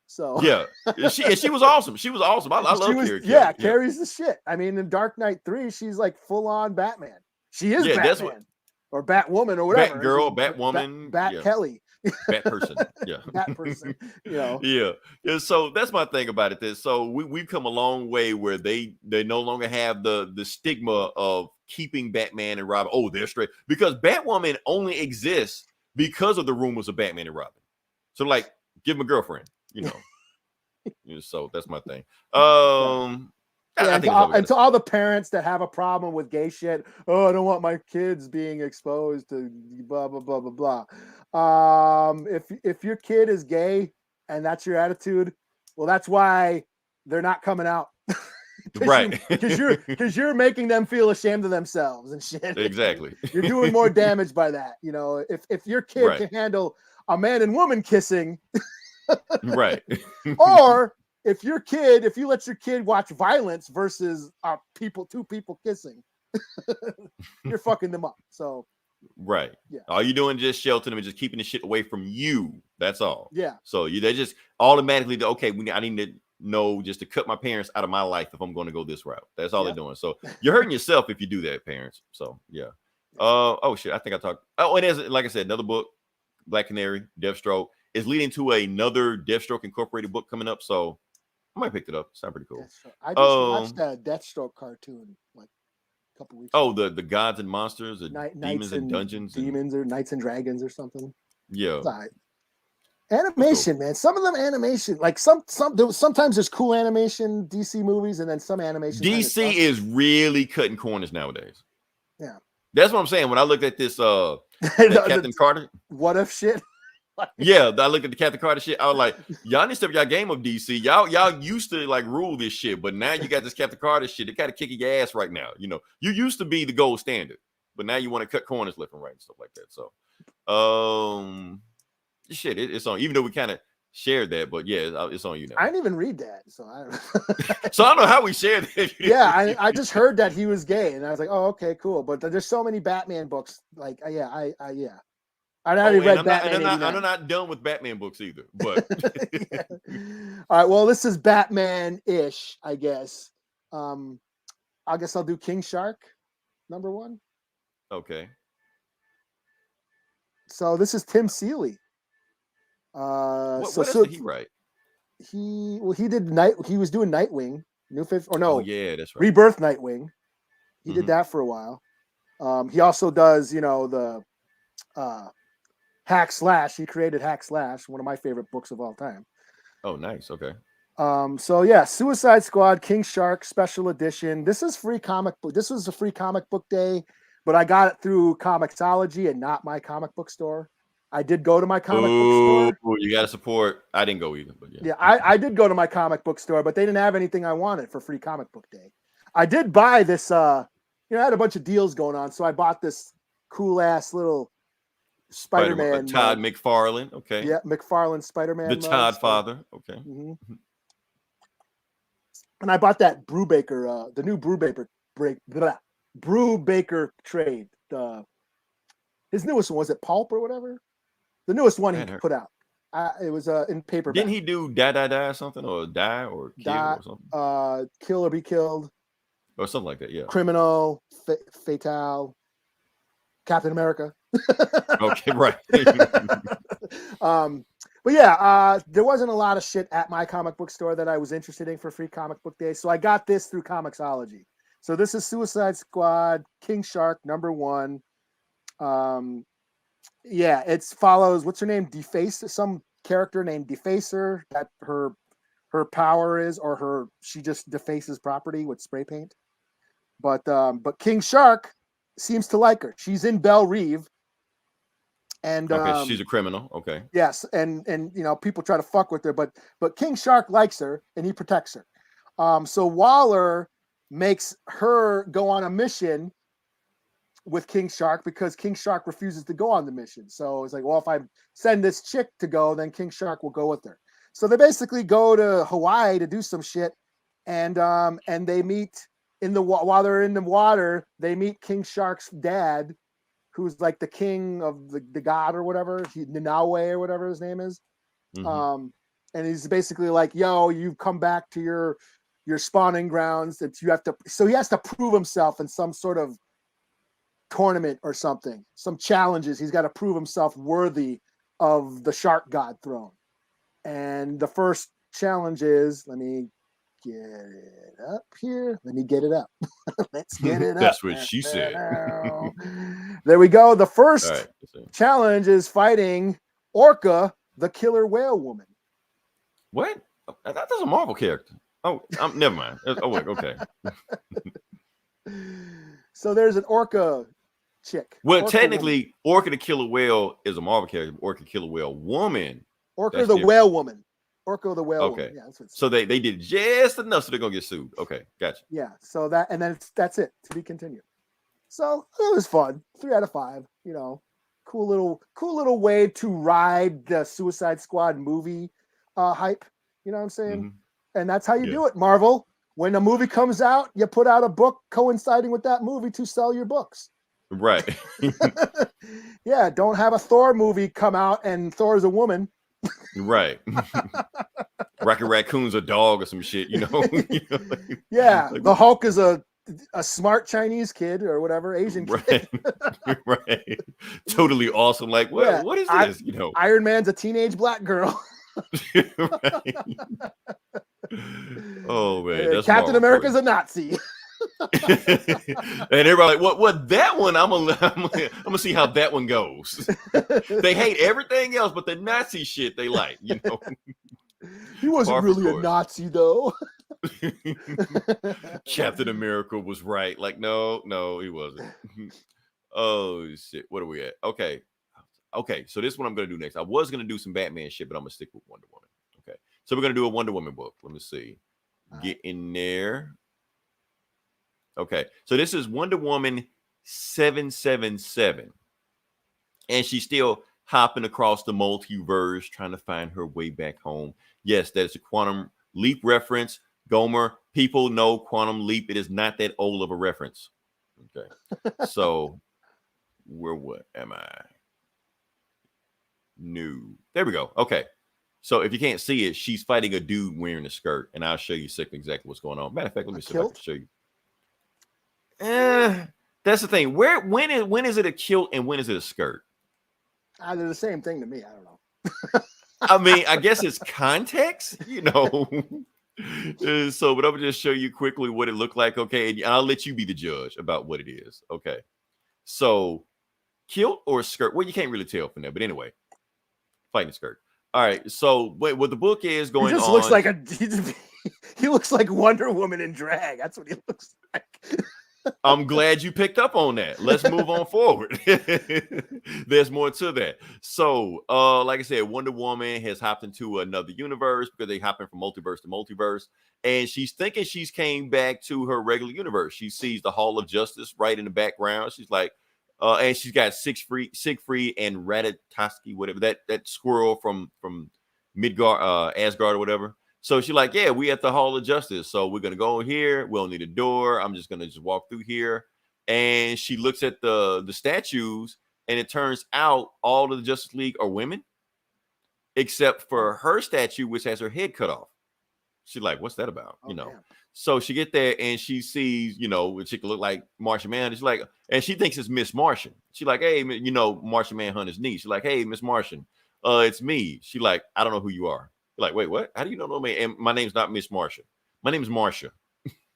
So yeah, she was awesome. She was awesome. I love Carrie. Yeah, Carrie's the shit. I mean, in Dark Knight 3, she's like full on Batman. She is Batman or Batwoman or whatever. Batgirl, Batwoman, Bat Kelly. Bat person, yeah. That person, Yeah. So that's my thing about it. So we've come a long way where they no longer have the stigma of keeping Batman and Robin. Oh, they're straight, because Batwoman only exists because of the rumors of Batman and Robin. So give him a girlfriend, So that's my thing. Yeah, I think it's and to all the parents that have a problem with gay shit, oh, I don't want my kids being exposed to blah blah blah blah blah. If your kid is gay and that's your attitude, well, that's why they're not coming out. Right. Because you're making them feel ashamed of themselves and shit. Exactly. You're doing more damage by that. You know, if your kid Right. can handle a man and woman kissing, Right. or if you let your kid watch violence versus two people kissing, you're fucking them up. So right. Yeah. All you doing is just sheltering them and just keeping the shit away from you. That's all. Yeah. So they just automatically okay. I need to know just to cut my parents out of my life if I'm going to go this route. That's all they're doing. So you're hurting yourself if you do that, parents. So yeah. Oh shit. I think I talked. Oh, and there's, like I said, another book, Black Canary, Deathstroke, is leading to another Deathstroke Incorporated book coming up. So I might pick it up. Sounds pretty cool. I just watched that Deathstroke cartoon like a couple weeks ago. The gods and monsters, the demons and dungeons, or knights and dragons or something. Yeah. Animation, man. Some of them animation, like sometimes there's cool animation DC movies, and then some animation. DC is really cutting corners nowadays. Yeah, that's what I'm saying. When I looked at this, Captain Carter, what if shit? Yeah, I looked at the Captain Carter shit. I was like, y'all need to step your game up, DC. Y'all used to like rule this shit, but now you got this Captain Carter shit. It kind of kicking your ass right now. You know, you used to be the gold standard, but now you want to cut corners left and right and stuff like that. So, shit, it's on. Even though we kind of shared that, but yeah, it's on you now. I didn't even read that, so I don't. So I don't know how we shared it. Yeah, I just heard that he was gay, and I was like, oh, okay, cool. But there's so many Batman books. Like, yeah. I already read Batman. I'm not done with Batman books either. But yeah. All right, well, this is Batman-ish, I guess. I guess I'll do King Shark, #1. Okay. So this is Tim Seeley. What else did he write? He was doing Nightwing, that's right. Rebirth Nightwing. He did that for a while. He also does, the Hack Slash. He created Hack Slash, one of my favorite books of all time. Oh, nice. Okay. So yeah, Suicide Squad, King Shark Special Edition. This is free comic book. This was a free comic book day, but I got it through Comixology and not my comic book store. I did go to my comic book store. You got to support. I didn't go either, but yeah. Yeah, I did go to my comic book store, but they didn't have anything I wanted for free comic book day. I did buy this. I had a bunch of deals going on, so I bought this cool ass little Spider-Man. Todd McFarlane. Okay. Yeah, McFarlane Spider-Man. The Todd father. Okay. Mm-hmm. And I bought that Brubaker, the new Brubaker trade. His newest one, was it Pulp or whatever? The newest one he put out. It was in paperback. Didn't he do Die or something, or Die or Kill or something? Kill or Be Killed, or something like that. Yeah. Criminal, Fatale, Captain America. Okay, right. But yeah, there wasn't a lot of shit at my comic book store that I was interested in for free comic book day, so I got this through Comixology. So this is Suicide Squad, King Shark #1. Yeah, it follows, what's her name? Defacer, some character named Defacer, that her power is, or she just defaces property with spray paint. But King Shark seems to like her. She's in Belle Reve. And okay, she's a criminal. Okay. Yes, and people try to fuck with her, but King Shark likes her and he protects her. So Waller makes her go on a mission with King Shark because King Shark refuses to go on the mission. So it's like, well, if I send this chick to go, then King Shark will go with her. So they basically go to Hawaii to do some shit, and they meet while they're in the water, they meet King Shark's dad, who's like the king of the god or whatever, Ninawe or whatever his name is. Mm-hmm. And he's basically like, yo, you've come back to your spawning grounds, that you have to, so he has to prove himself in some sort of tournament or something, some challenges. He's got to prove himself worthy of the shark god throne. And the first challenge is, let me get it up here. Let me get it up. Let's get it up. That's what she said. There we go. The first challenge is fighting Orca, the killer whale woman. What? That's a Marvel character. Oh, never mind. Oh, wait, okay. So there's an orca chick. Well, Orca technically, Orca the Killer Whale is a Marvel character. Orca Killer Whale woman. Orca the whale woman. Orca the whale woman. Yeah, that's what so they did just enough so they're gonna get sued. Okay, gotcha. Yeah. So that's it. To be continued. So it was fun. 3 out of 5. You know, cool little way to ride the Suicide Squad movie hype. You know what I'm saying? Mm-hmm. And that's how you do it, Marvel. When a movie comes out, you put out a book coinciding with that movie to sell your books. Right. Yeah, don't have a Thor movie come out and Thor's a woman. Right. Rocket Raccoon's a dog or some shit, you know? Yeah, like, the Hulk is a smart Chinese kid or whatever, Asian kid. Right. Totally awesome. Like, what is this? You know, Iron Man's a teenage black girl. Right. Oh man, that's Captain America's a Nazi. And everybody like, what that one? I'm gonna see how that one goes. They hate everything else, but the Nazi shit they like, you know. He wasn't really a Nazi though. Captain America was right. Like, no, he wasn't. Oh shit, what are we at? Okay, so this is what I'm gonna do next. I was gonna do some Batman shit, but I'm gonna stick with Wonder Woman. Okay, so we're gonna do a Wonder Woman book. Let me see. Get in there. Okay, so this is Wonder Woman 777, and she's still hopping across the multiverse, trying to find her way back home. Yes, that is a Quantum Leap reference. Gomer, people know Quantum Leap. It is not that old of a reference. Okay, so what am I? New. There we go. Okay, so if you can't see it, she's fighting a dude wearing a skirt, and I'll show you exactly what's going on. Matter of fact, let me see if I can show you. That's the thing. When is it a kilt and when is it a skirt? They're the same thing to me. I don't know. I mean, I guess it's context, you know. So, but I'm gonna just show you quickly what it looked like. Okay, and I'll let you be the judge about what it is. Okay, so kilt or skirt? Well, you can't really tell from there, but anyway, fighting skirt. All right. So, what the book is going on? Looks like he looks like Wonder Woman in drag. That's what he looks like. I'm glad you picked up on that. Let's move on forward. There's more to that. So, like I said, Wonder Woman has hopped into another universe because they hopping from multiverse to multiverse. And she's thinking she's came back to her regular universe. She sees the Hall of Justice right in the background. She's like, and she's got Siegfried and Ratatoski, whatever, that squirrel from Midgard, Asgard or whatever. So she's like, yeah, we at the Hall of Justice. So we're going to go here. We don't need a door. I'm just going to walk through here. And she looks at the statues, and it turns out all of the Justice League are women, except for her statue, which has her head cut off. She's like, what's that about? You know? Damn. So she get there and she sees, you know, a chick look like Martian Manhunter. She's like, and she thinks it's Miss Martian. She's like, hey, you know, Martian Manhunter's niece. She's like, hey, Miss Martian, it's me. She like, I don't know who you are. Like, wait, what? How do you know me? And my name's not Miss Marcia. My name's Marcia.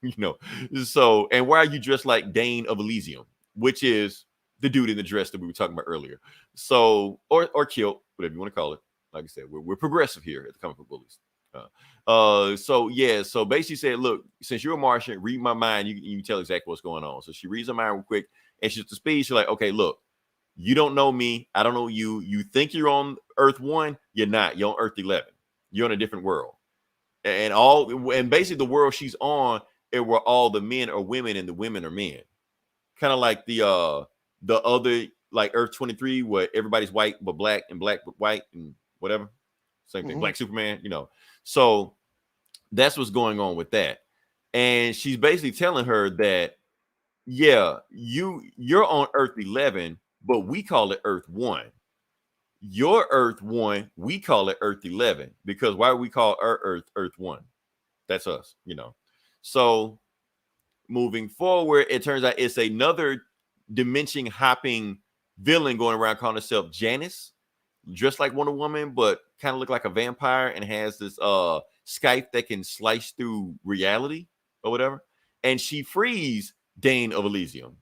You know. So, and why are you dressed like Dane of Elysium, which is the dude in the dress that we were talking about earlier? So, or kilt, whatever you want to call it. Like I said, we're progressive here at the Comic Book Bullies. So yeah. So basically said, look, since you're a Martian, read my mind. You can tell exactly what's going on. So she reads her mind real quick, and she's to speed. She's like, okay, look, you don't know me. I don't know you. You think you're on Earth 1. You're not. You're on Earth 11. You're in a different world, and basically the world she's on, it where all the men are women and the women are men, kind of like the other, like Earth 23, where everybody's white but black and black but white and whatever, same thing. Black Superman, you know. So that's what's going on with that, and she's basically telling her that, yeah, you're on Earth 11, but we call it Earth 1. Your Earth 1, we call it Earth 11, because why we call our Earth 1? That's us, you know. So moving forward, it turns out it's another dimension hopping villain going around calling herself Janice, dressed like Wonder Woman, but kind of look like a vampire and has this Skype that can slice through reality or whatever. And she frees Dane of Elysium.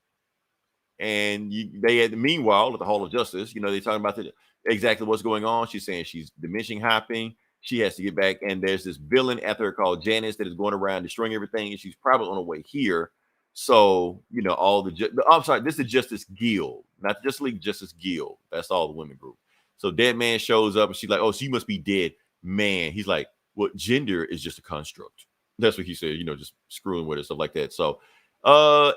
And they had, meanwhile, at the Hall of Justice, you know, they're talking about exactly what's going on. She's saying she's dimension hopping. she has to get back. And there's this villain after her called Janice that is going around destroying everything. And she's probably on her way here. So, you know, I'm sorry, this is Justice Guild, not the Justice League, Justice Guild. That's all the women group. So Dead Man shows up and she's like, oh, so you must be dead. Man, he's like, well, gender is just a construct. That's what he said, you know, just screwing with it, stuff like that. So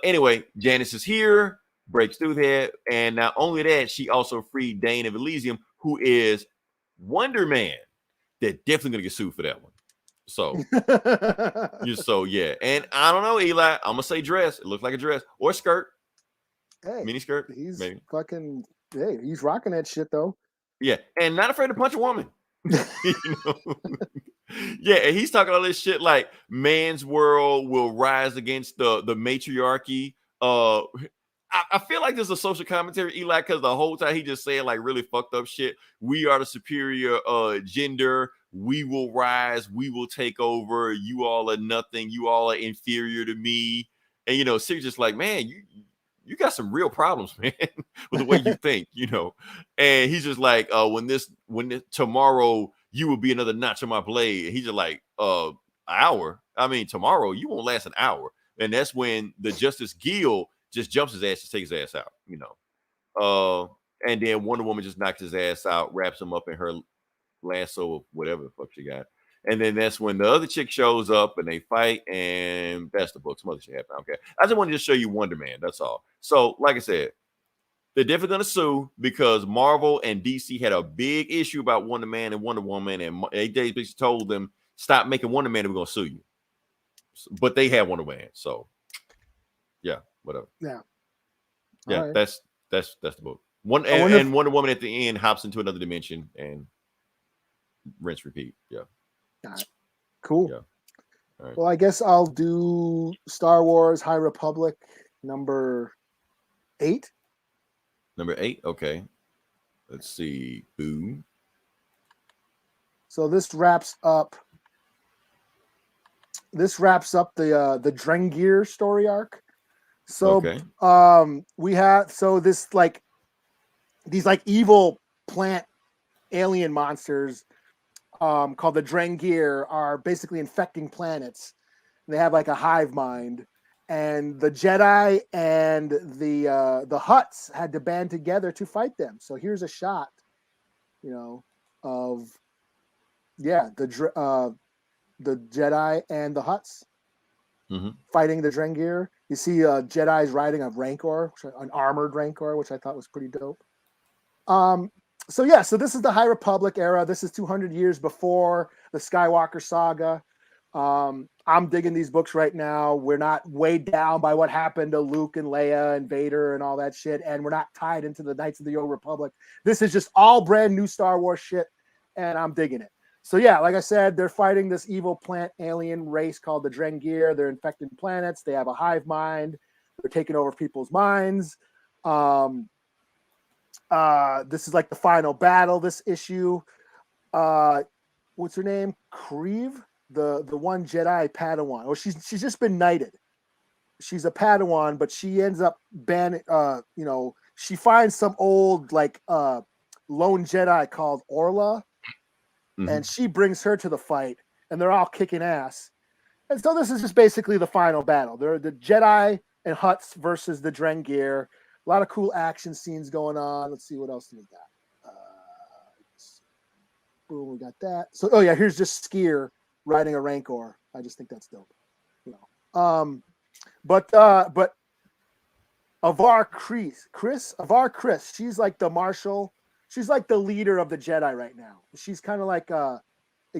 anyway, Janice is here, breaks through there, and not only that, she also freed Dane of Elysium, who is Wonder Man. They're definitely gonna get sued for that one. So yeah. And I don't know, Eli. I'm gonna say dress. It looks like a dress or skirt. Hey, mini skirt. He's maybe. fucking. Hey, he's rocking that shit though. Yeah, and not afraid to punch a woman. You know? Yeah, and he's talking all this shit like man's world will rise against the matriarchy. I feel like there's a social commentary, Eli, because the whole time he just saying like really fucked up shit. We are the superior gender. We will rise. We will take over. You all are nothing. You all are inferior to me. And you know, Sig's just like, man, you got some real problems, man, with the way you think, you know. And he's just like, when tomorrow you will be another notch on my blade. He's just like, hour. I mean, tomorrow you won't last an hour. And that's when the Justice Guild just jumps his ass to take his ass out, you know. And then Wonder Woman just knocks his ass out, wraps him up in her lasso of whatever the fuck she got. And then that's when the other chick shows up and they fight, and that's the book. Some other shit happened. Okay. I just wanted to show you Wonder Man. That's all. So, like I said, they're definitely going to sue because Marvel and DC had a big issue about Wonder Man and Wonder Woman, and they basically told them, stop making Wonder Man and we're going to sue you. But they had Wonder Man. So, yeah, whatever. Yeah. Yeah, right. that's the book. And Wonder Woman at the end hops into another dimension and rinse, repeat. Yeah. All right. Cool. Yeah. All right. Well, I guess I'll do Star Wars High Republic number 8. Number 8. Okay. Let's see. Boom. So this wraps up the Drengir story arc. So okay. We have this like these like evil plant alien monsters called the Drengir are basically infecting planets. They have like a hive mind, and the Jedi and the Hutts had to band together to fight them. So here's a shot, you know, of the Jedi and the Hutts fighting the Drengir. You see Jedi's riding a Rancor, an armored Rancor, which I thought was pretty dope. So this is the High Republic era. This is 200 years before the Skywalker saga. I'm digging these books right now. We're not weighed down by what happened to Luke and Leia and Vader and all that shit, and we're not tied into the Knights of the Old Republic. This is just all brand new Star Wars shit, and I'm digging it. So yeah, like I said, they're fighting this evil plant alien race called the Drengir. They're infecting planets. They have a hive mind. They're taking over people's minds. This is like the final battle, this issue. What's her name? Creve, the one Jedi Padawan. Oh, she's just been knighted. She's a Padawan, but she ends up she finds some old like lone Jedi called Orla, and she brings her to the fight, and they're all kicking ass. And so this is just basically the final battle. They're the Jedi and Hutts versus the Drengir. A lot of cool action scenes going on. Let's see what else do we got. Boom, we got that. So, here's just Skier riding a Rancor. I just think that's dope. You know, but Avar Chris, she's like the marshal. She's like the leader of the Jedi right now. She's kind of like Charles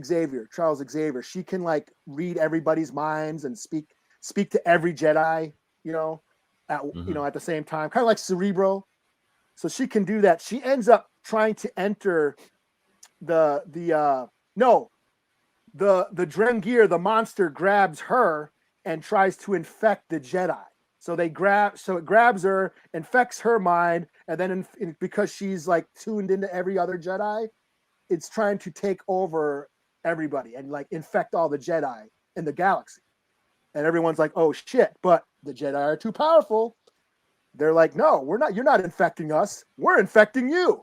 Xavier. She can like read everybody's minds and speak to every Jedi. You know. At the same time, kind of like Cerebro. So she can do that. She ends up trying to enter the Drengir, the monster grabs her and tries to infect the Jedi. So it grabs her, infects her mind, and then because she's like tuned into every other Jedi, it's trying to take over everybody and like infect all the Jedi in the galaxy. And everyone's like, oh shit, but the Jedi are too powerful. They're like, no, we're not. You're not infecting us. We're infecting you.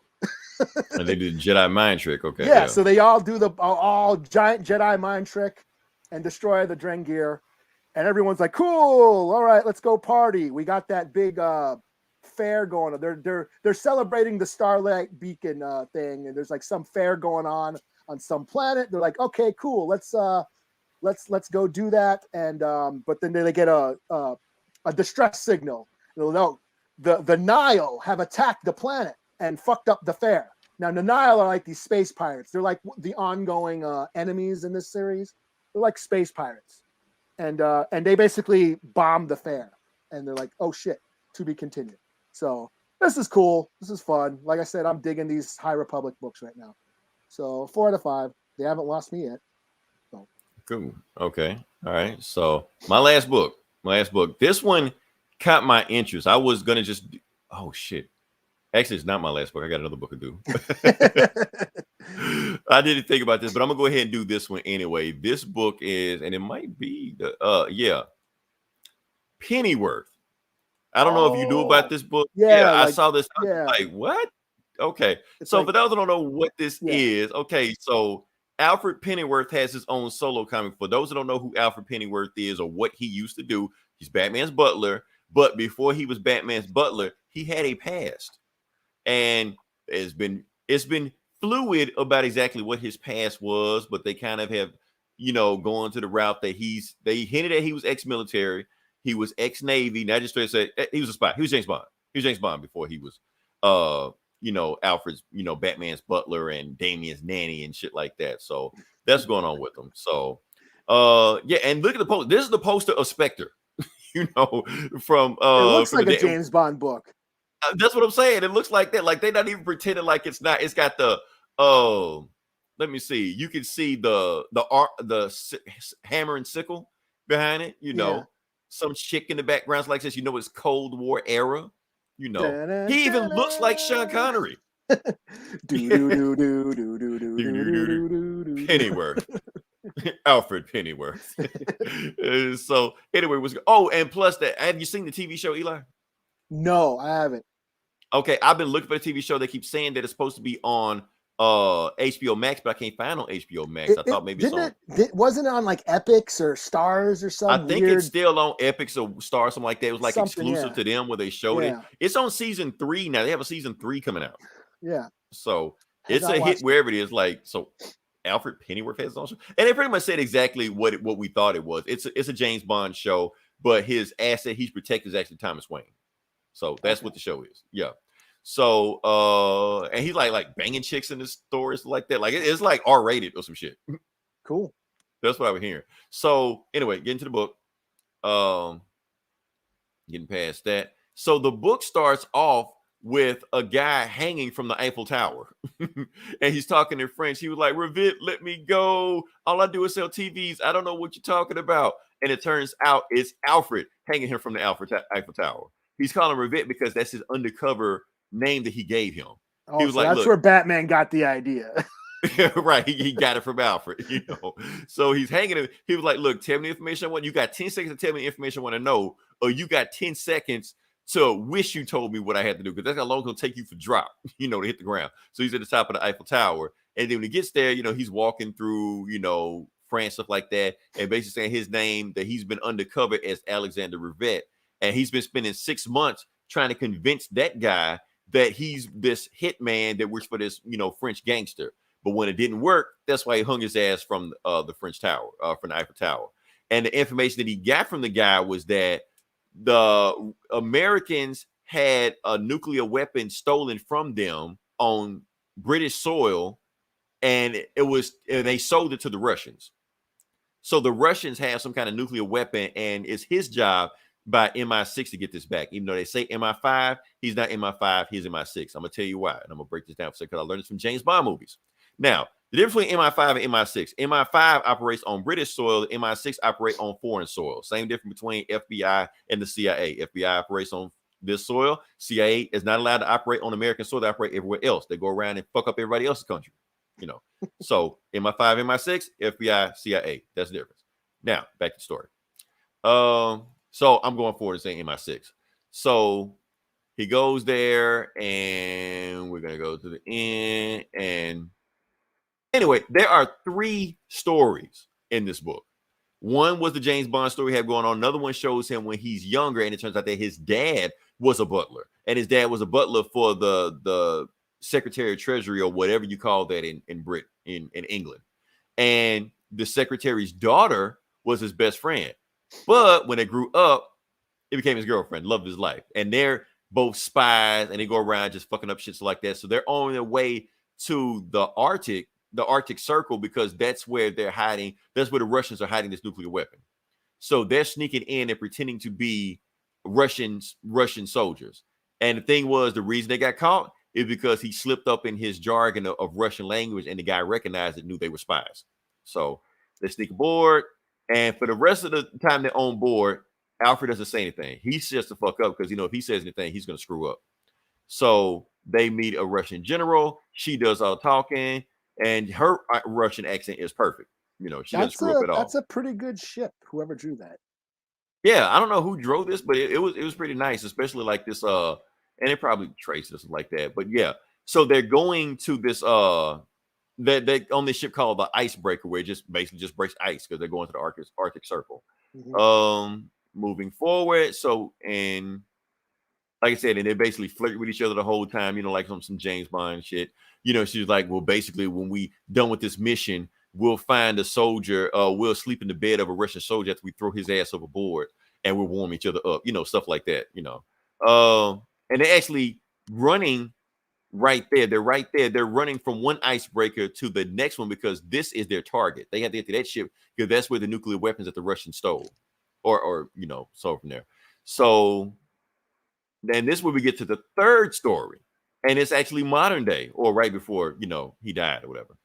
And they did Jedi mind trick. Okay. Yeah, so they all do the all giant Jedi mind trick and destroy the Drengir. And everyone's like, cool, all right, let's go party. We got that big fair going on. They're celebrating the Starlight Beacon thing, and there's like some fair going on some planet. They're like, okay, cool, let's go do that. And but then they get a distress signal. No, the Nile have attacked the planet and fucked up the fair. Now the Nile are like these space pirates. They're like the ongoing enemies in this series. They're like space pirates. And they basically bombed the fair, and they're like, "Oh shit, to be continued." So this is cool. This is fun. Like I said, I'm digging these High Republic books right now. So 4 out of 5. They haven't lost me yet. So. Cool. Okay. All right. So my last book. This one caught my interest. I was gonna just. Oh shit. Actually, it's not my last book. I got another book to do. I didn't think about this, but I'm gonna go ahead and do this one anyway. This book is, and it might be the Pennyworth. I don't know if you knew about this book. Yeah, I saw this. I was like, what? Okay. It's so like, for those who don't know what this is, okay, so Alfred Pennyworth has his own solo comic. For those who don't know who Alfred Pennyworth is or what he used to do, he's Batman's butler. But before he was Batman's butler, he had a past. And it's been fluid about exactly what his past was, but they kind of have, gone to the route that they hinted at he was ex-military, he was ex-Navy, not just straight said he was a spy. He was James Bond. He was James Bond before he was Alfred's, Batman's butler and Damien's nanny and shit like that. So that's going on with him. So and look at the post. This is the poster of Spectre, from it looks like a James Bond book. That's what I'm saying. It looks like that. Like they're not even pretending like it's not. It's got the let me see. You can see the hammer and sickle behind it. Some chick in the background like this. It's Cold War era. He even looks like Sean Connery. Pennyworth. Alfred Pennyworth. So anyway, and plus that. Have you seen the TV show, Eli? No, I haven't. Okay, I've been looking for the TV show. They keep saying that it's supposed to be on HBO Max, but I can't find it on HBO Max. I thought maybe it's on. Wasn't it on like Epics or Stars or something? I think it's still on Epics or Stars, something like that. It was like exclusive to them where they showed it. It's on season 3 now. They have a season 3 coming out. Yeah. So it's a hit wherever it is. Like, so Alfred Pennyworth has on show. And they pretty much said exactly what we thought it was. It's a James Bond show, but his asset he's protected is actually Thomas Wayne. So that's what the show is. Yeah. So and he's like banging chicks in the stores like that. Like it's like R-rated or some shit. Cool. That's what I was hearing. So anyway, getting to the book. Getting past that. So the book starts off with a guy hanging from the Eiffel Tower. And he's talking in French. He was like, Revit, let me go. All I do is sell TVs. I don't know what you're talking about. And it turns out it's Alfred hanging him from the Eiffel Tower. He's calling Revit because that's his undercover name that he gave him. Oh, he was so like, that's where Batman got the idea. Right. He got it from Alfred, So he's hanging him. He was like, look, tell me the information I want. You got 10 seconds to tell me the information I want to know, or you got 10 seconds to wish you told me what I had to do, because that's how long it's going to take you for drop, to hit the ground. So he's at the top of the Eiffel Tower. And then when he gets there, he's walking through, France, stuff like that, and basically saying his name, that he's been undercover as Alexander Revit. And he's been spending 6 months trying to convince that guy that he's this hitman that works for this, French gangster. But when it didn't work, that's why he hung his ass from the French Tower, from the Eiffel Tower. And the information that he got from the guy was that the Americans had a nuclear weapon stolen from them on British soil, and they sold it to the Russians. So the Russians have some kind of nuclear weapon, and it's his job by MI6 to get this back. Even though they say MI5, he's not MI5, he's MI6. I'm going to tell you why, and I'm going to break this down for a second, because I learned this from James Bond movies. Now, the difference between MI5 and MI6. MI5 operates on British soil, MI6 operate on foreign soil. Same difference between FBI and the CIA. FBI operates on this soil. CIA is not allowed to operate on American soil. They operate everywhere else. They go around and fuck up everybody else's country. So MI5, MI6, FBI, CIA. That's the difference. Now, back to the story. So I'm going forward and saying MI6. So he goes there, and we're gonna go to the end. And anyway, there are 3 stories in this book. One was the James Bond story he had going on. Another one shows him when he's younger, and it turns out that his dad was a butler, and his dad was a butler for the Secretary of Treasury or whatever you call that in Britain, in England. And the secretary's daughter was his best friend. But when they grew up, it became his girlfriend, loved his life. And they're both spies, and they go around just fucking up shit like that. So they're on their way to the Arctic Circle, because that's where they're hiding. That's where the Russians are hiding this nuclear weapon. So they're sneaking in and pretending to be Russian soldiers. And the thing was, the reason they got caught is because he slipped up in his jargon of Russian language, and the guy recognized it, knew they were spies. So they sneak aboard, and for the rest of the time they're on board, Alfred doesn't say anything. He shuts the fuck up because, if he says anything, he's going to screw up. So they meet a Russian general. She does all the talking, and her Russian accent is perfect. She doesn't screw up at all. That's a pretty good ship, whoever drew that. Yeah, I don't know who drove this, but it was pretty nice, especially like this. And it probably traced this like that. But yeah, so they're going to this they on this ship called the Icebreaker, where it just basically breaks ice because they're going to the Arctic Circle. Mm-hmm. Moving forward, so, and like I said, and they basically flirt with each other the whole time, like some James Bond shit. She's like, well, basically, when we done with this mission, we'll find a soldier, we'll sleep in the bed of a Russian soldier after we throw his ass overboard, and we'll warm each other up, stuff like that, and they're actually running right there. They're right there. They're running from one icebreaker to the next one because this is their target. They have to get to that ship because that's where the nuclear weapons that the Russians stole. Or so from there. So then this is where we get to the 3rd story, and it's actually modern day, or right before he died or whatever.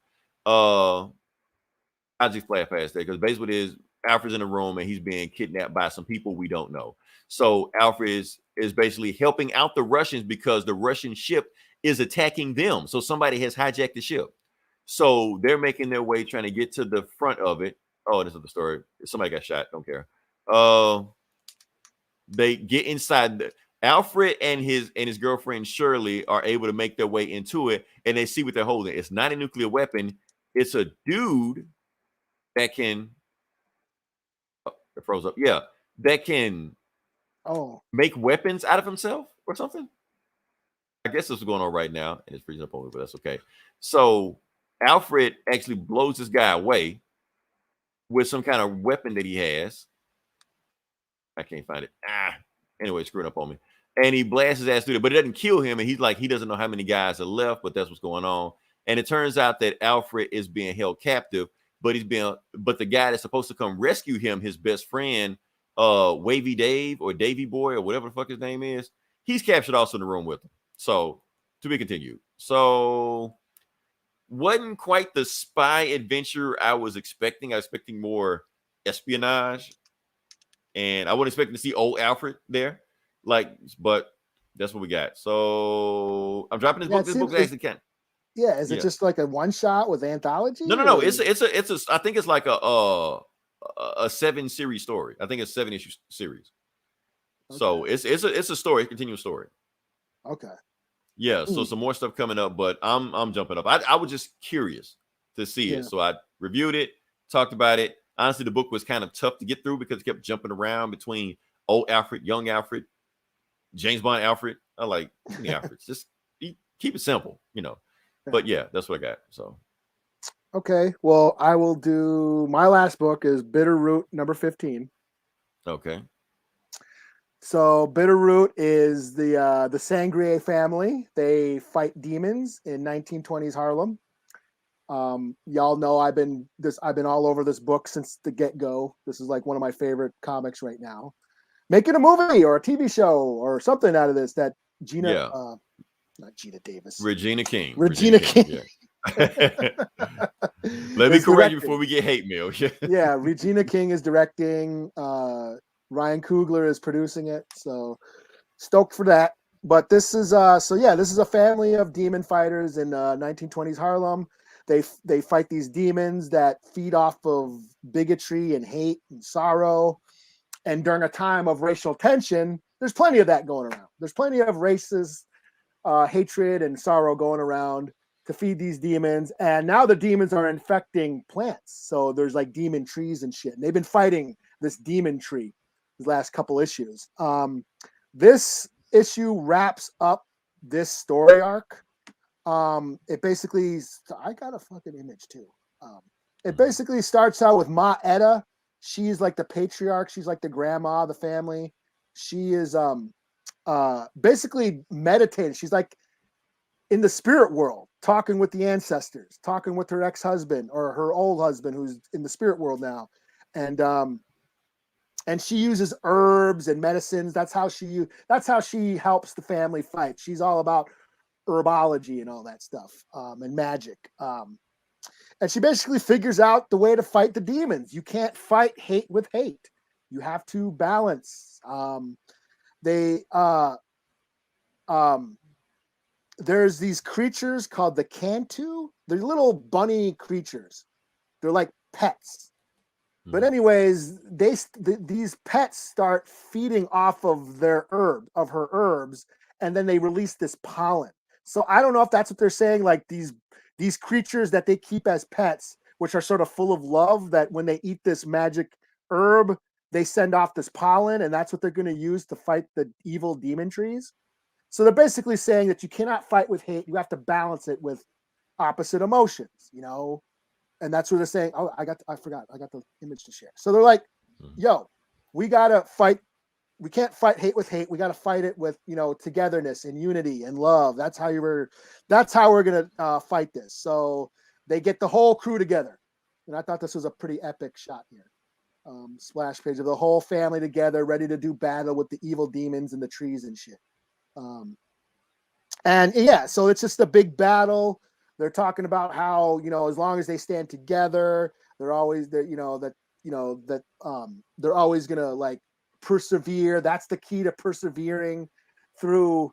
I'll just fly past that because basically it is Alfred's in a room and he's being kidnapped by some people we don't know. So Alfred is basically helping out the Russians because the Russian ship is attacking them. So somebody has hijacked the ship. So they're making their way trying to get to the front of it. Oh, this is the story. Somebody got shot. Don't care. They get inside. Alfred and his girlfriend Shirley are able to make their way into it, and they see what they're holding. It's not a nuclear weapon. It's a dude that can. Oh, it froze up. Yeah, that can. Make weapons out of himself or something. I guess this is going on right now, and it's freezing up on me, but that's okay. So Alfred actually blows this guy away with some kind of weapon that he has. I can't find it. Anyway, screwing up on me. And he blasts his ass through it, but it doesn't kill him. And he's like, he doesn't know how many guys are left, but that's what's going on. And it turns out that Alfred is being held captive, but the guy that's supposed to come rescue him, his best friend, Wavy Dave or Davy Boy or whatever the fuck his name is, he's captured also in the room with him. So to be continued. So wasn't quite the spy adventure I was expecting. I was expecting more espionage. And I wasn't expecting to see old Alfred there. But that's what we got. So I'm dropping this book. This book actually can. Yeah, is it just like a one shot with anthology? No. It's a I think it's like a 7-series story. I think it's 7-issue series. Okay. So it's a story, a continuous story. Okay. Yeah, so some more stuff coming up, but I'm jumping up. I was just curious to see it. So I reviewed it, talked about it. Honestly, the book was kind of tough to get through because it kept jumping around between old Alfred, young Alfred, James Bond Alfred. I like the Alfreds. Just keep it simple, But yeah, that's what I got. So okay. Well, I will do my last book is Bitter Root number 15. Okay. So Bitter Root is the Sangrier family. They fight demons in 1920s Harlem. Y'all know I've been all over this book since the get-go. This is like one of my favorite comics right now. Making a movie or a TV show or something out of this that not Gina Davis. Regina King. Regina King. Yeah. Let me correct you before we get hate mail. Yeah, Regina King is directing. Ryan Coogler is producing it. So stoked for that. But this is this is a family of demon fighters in 1920s Harlem. They fight these demons that feed off of bigotry and hate and sorrow. And during a time of racial tension, there's plenty of that going around. There's plenty of racist hatred and sorrow going around to feed these demons. And now the demons are infecting plants. So there's like demon trees and shit. And they've been fighting this demon tree these last couple issues. This issue wraps up this story arc. It basically, I got a fucking image too. It basically starts out with Ma Etta. She's like the patriarch. She's like the grandma of the family. She is basically meditating. She's like in the spirit world, talking with the ancestors, talking with her ex-husband or her old husband who's in the spirit world now. And she uses herbs and medicines. That's how she helps the family fight. She's all about herbology and all that stuff, and magic. And she basically figures out the way to fight the demons. You can't fight hate with hate. You have to balance. There's these creatures called the Cantu. They're little bunny creatures. They're like pets. But anyways, these pets start feeding off of her herbs, and then they release this pollen. So I don't know if that's what they're saying, like these creatures that they keep as pets, which are sort of full of love, that when they eat this magic herb, they send off this pollen, and that's what they're going to use to fight the evil demon trees. So they're basically saying that you cannot fight with hate. You have to balance it with opposite emotions, you know? And that's what they're saying. Oh, I forgot. I got the image to share. So they're like, yo, we got to fight. We can't fight hate with hate. We got to fight it with, you know, togetherness and unity and love. That's how we're going to fight this. So they get the whole crew together. And I thought this was a pretty epic shot here. Splash page of the whole family together, ready to do battle with the evil demons and the trees and shit. And yeah, so it's just a big battle. They're talking about how, you know, as long as they stand together, they're always they're always gonna like persevere. That's the key to persevering through,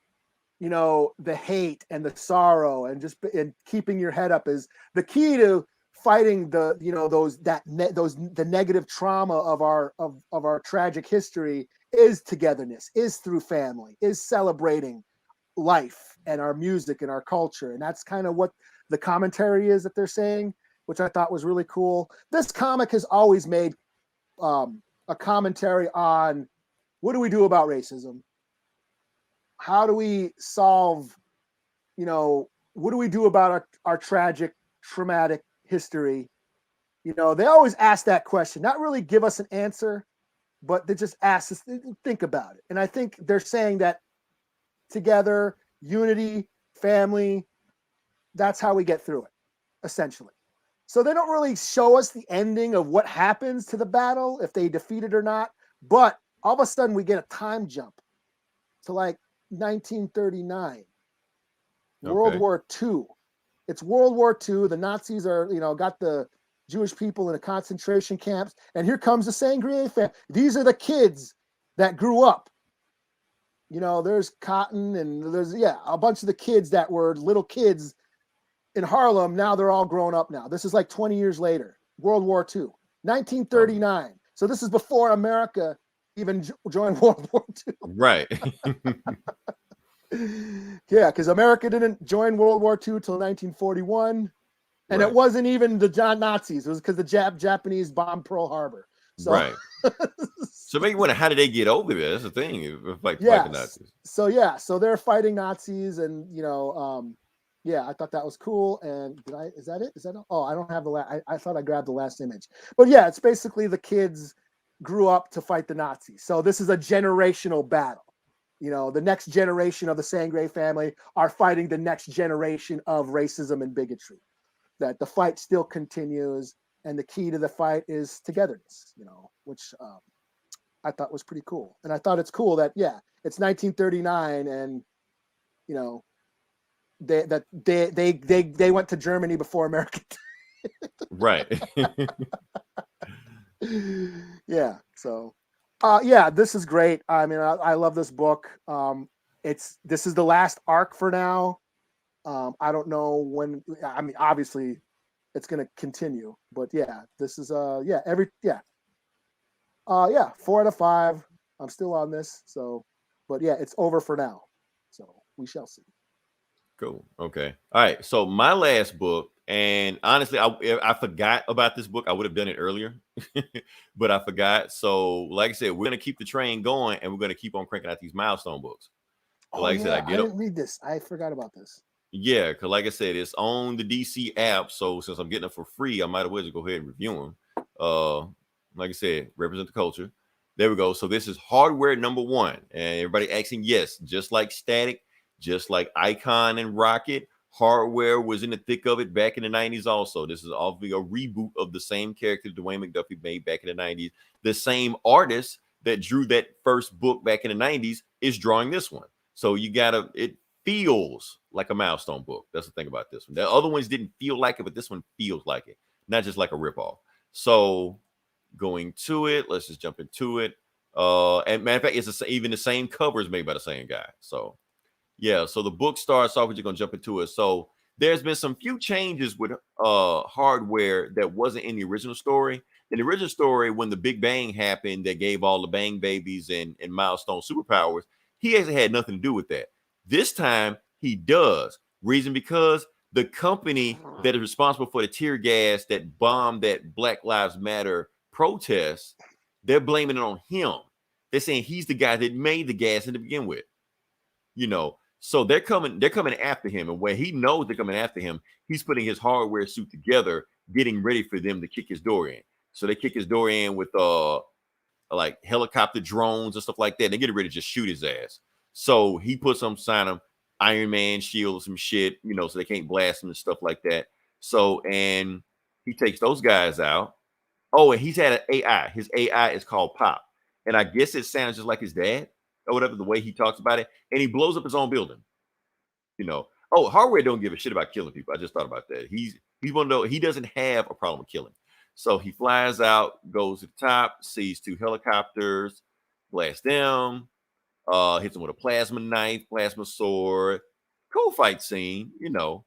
you know, the hate and the sorrow, and keeping your head up is the key to fighting the, you know, the negative trauma of our tragic history. Is togetherness, is through family, is celebrating life and our music and our culture. And that's kind of what the commentary is that they're saying, which I thought was really cool. This comic has always made a commentary on what do we do about racism? How do we solve, you know, what do we do about our tragic, traumatic history? You know, they always ask that question, not really give us an answer, but they just ask us to think about it. And I think they're saying that together, unity, family, that's how we get through it, essentially. So they don't really show us the ending of what happens to the battle, if they defeat it or not. But all of a sudden, we get a time jump to like 1939, World War II. It's World War II. The Nazis are, you know, got the Jewish people in the concentration camps. And here comes the Sangre family. These are the kids that grew up. You know, there's Cotton and there's, a bunch of the kids that were little kids in Harlem. Now they're all grown up now. This is like 20 years later, World War II, 1939. So this is before America even joined World War II. Right. Yeah, because America didn't join World War II till 1941. And It wasn't even the Nazis. It was because the Japanese bombed Pearl Harbor. So, right. So maybe how did they get over there? That's the thing. Like yes. Nazis. So they're fighting Nazis, and you know, I thought that was cool. And is that it? Is that all? Oh, I don't have the I thought I grabbed the last image. But yeah, it's basically the kids grew up to fight the Nazis. So this is a generational battle. You know, the next generation of the Sangre family are fighting the next generation of racism and bigotry. That the fight still continues, and the key to the fight is togetherness, you know, which I thought was pretty cool. And I thought it's cool that, it's 1939, and, you know, they went to Germany before America did. Right. Yeah. So, this is great. I mean, I love this book. This is the last arc for now. I don't know when. I mean, obviously, it's going to continue. But this is Yeah, 4 out of 5. I'm still on this, so, but yeah, it's over for now. So we shall see. Cool. Okay. All right. So my last book, and honestly, I forgot about this book. I would have done it earlier, but I forgot. So, like I said, we're gonna keep the train going, and we're gonna keep on cranking out these milestone books. Oh Like I said, yeah, I I get up. didn't read this. I forgot about this. Yeah, because like I said, it's on the DC app. So since I'm getting it for free, I might as well just go ahead and review them. Like I said, represent the culture. There we go. So this is hardware number 1, and everybody asking, yes, just like Static, just like Icon and Rocket, hardware was in the thick of it back in the 90s. Also, this is obviously a reboot of the same character Dwayne McDuffie made back in the 90s. The same artist that drew that first book back in the 90s is drawing this one. So you gotta it feels like a milestone book. That's the thing about this one. The other ones didn't feel like it, but this one feels like it, not just like a ripoff. So going to it, let's just jump into it. And matter of fact, it's even the same cover is made by the same guy. So yeah, so the book starts off with, you're gonna jump into it. So there's been some few changes with hardware that wasn't in the original story. In the original story, when the Big Bang happened, that gave all the Bang babies and milestone superpowers, he actually had nothing to do with that. This time he does. Reason because the company that is responsible for the tear gas that bombed that Black Lives Matter protest, they're blaming it on him. They're saying he's the guy that made the gas to begin with. You know, so they're coming after him, and where he knows they're coming after him, he's putting his hardware suit together, getting ready for them to kick his door in. So they kick his door in with like helicopter drones and stuff like that. And they get ready to just shoot his ass. So he puts some sign of Iron Man shield or some shit, you know, so they can't blast him and stuff like that. So, and he takes those guys out. Oh, and he's had an AI. His AI is called Pop. And I guess it sounds just like his dad or whatever, the way he talks about it. And he blows up his own building. You know, oh, hardware don't give a shit about killing people. I just thought about that. He's one of those, he doesn't have a problem with killing. So he flies out, goes to the top, sees 2 helicopters, blasts them, hits them with a plasma knife, plasma sword. Cool fight scene, you know.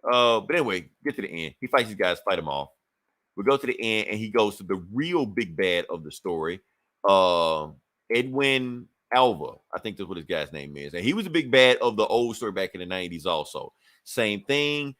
But anyway, get to the end. He fights these guys, fight them off. We go to the end, and he goes to the real big bad of the story, Edwin Alva. I think that's what his guy's name is. And he was a big bad of the old story back in the 90s also. Same thing.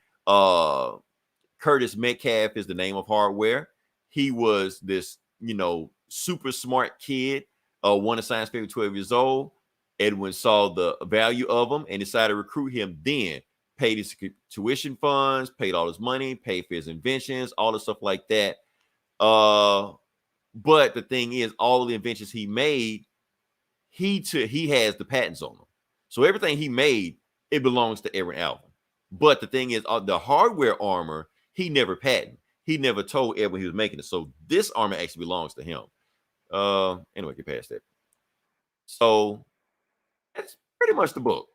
Curtis Metcalf is the name of hardware. He was this, you know, super smart kid, won a science fair at 12 years old. Edwin saw the value of him and decided to recruit him then. Paid his tuition funds, paid all his money, paid for his inventions, all the stuff like that. But the thing is, all the inventions he made, he has the patents on them. So everything he made, it belongs to Edwin Alva. But the thing is, the hardware armor, he never patented. He never told Edwin he was making it. So this armor actually belongs to him. Anyway, get past that. So that's pretty much the book.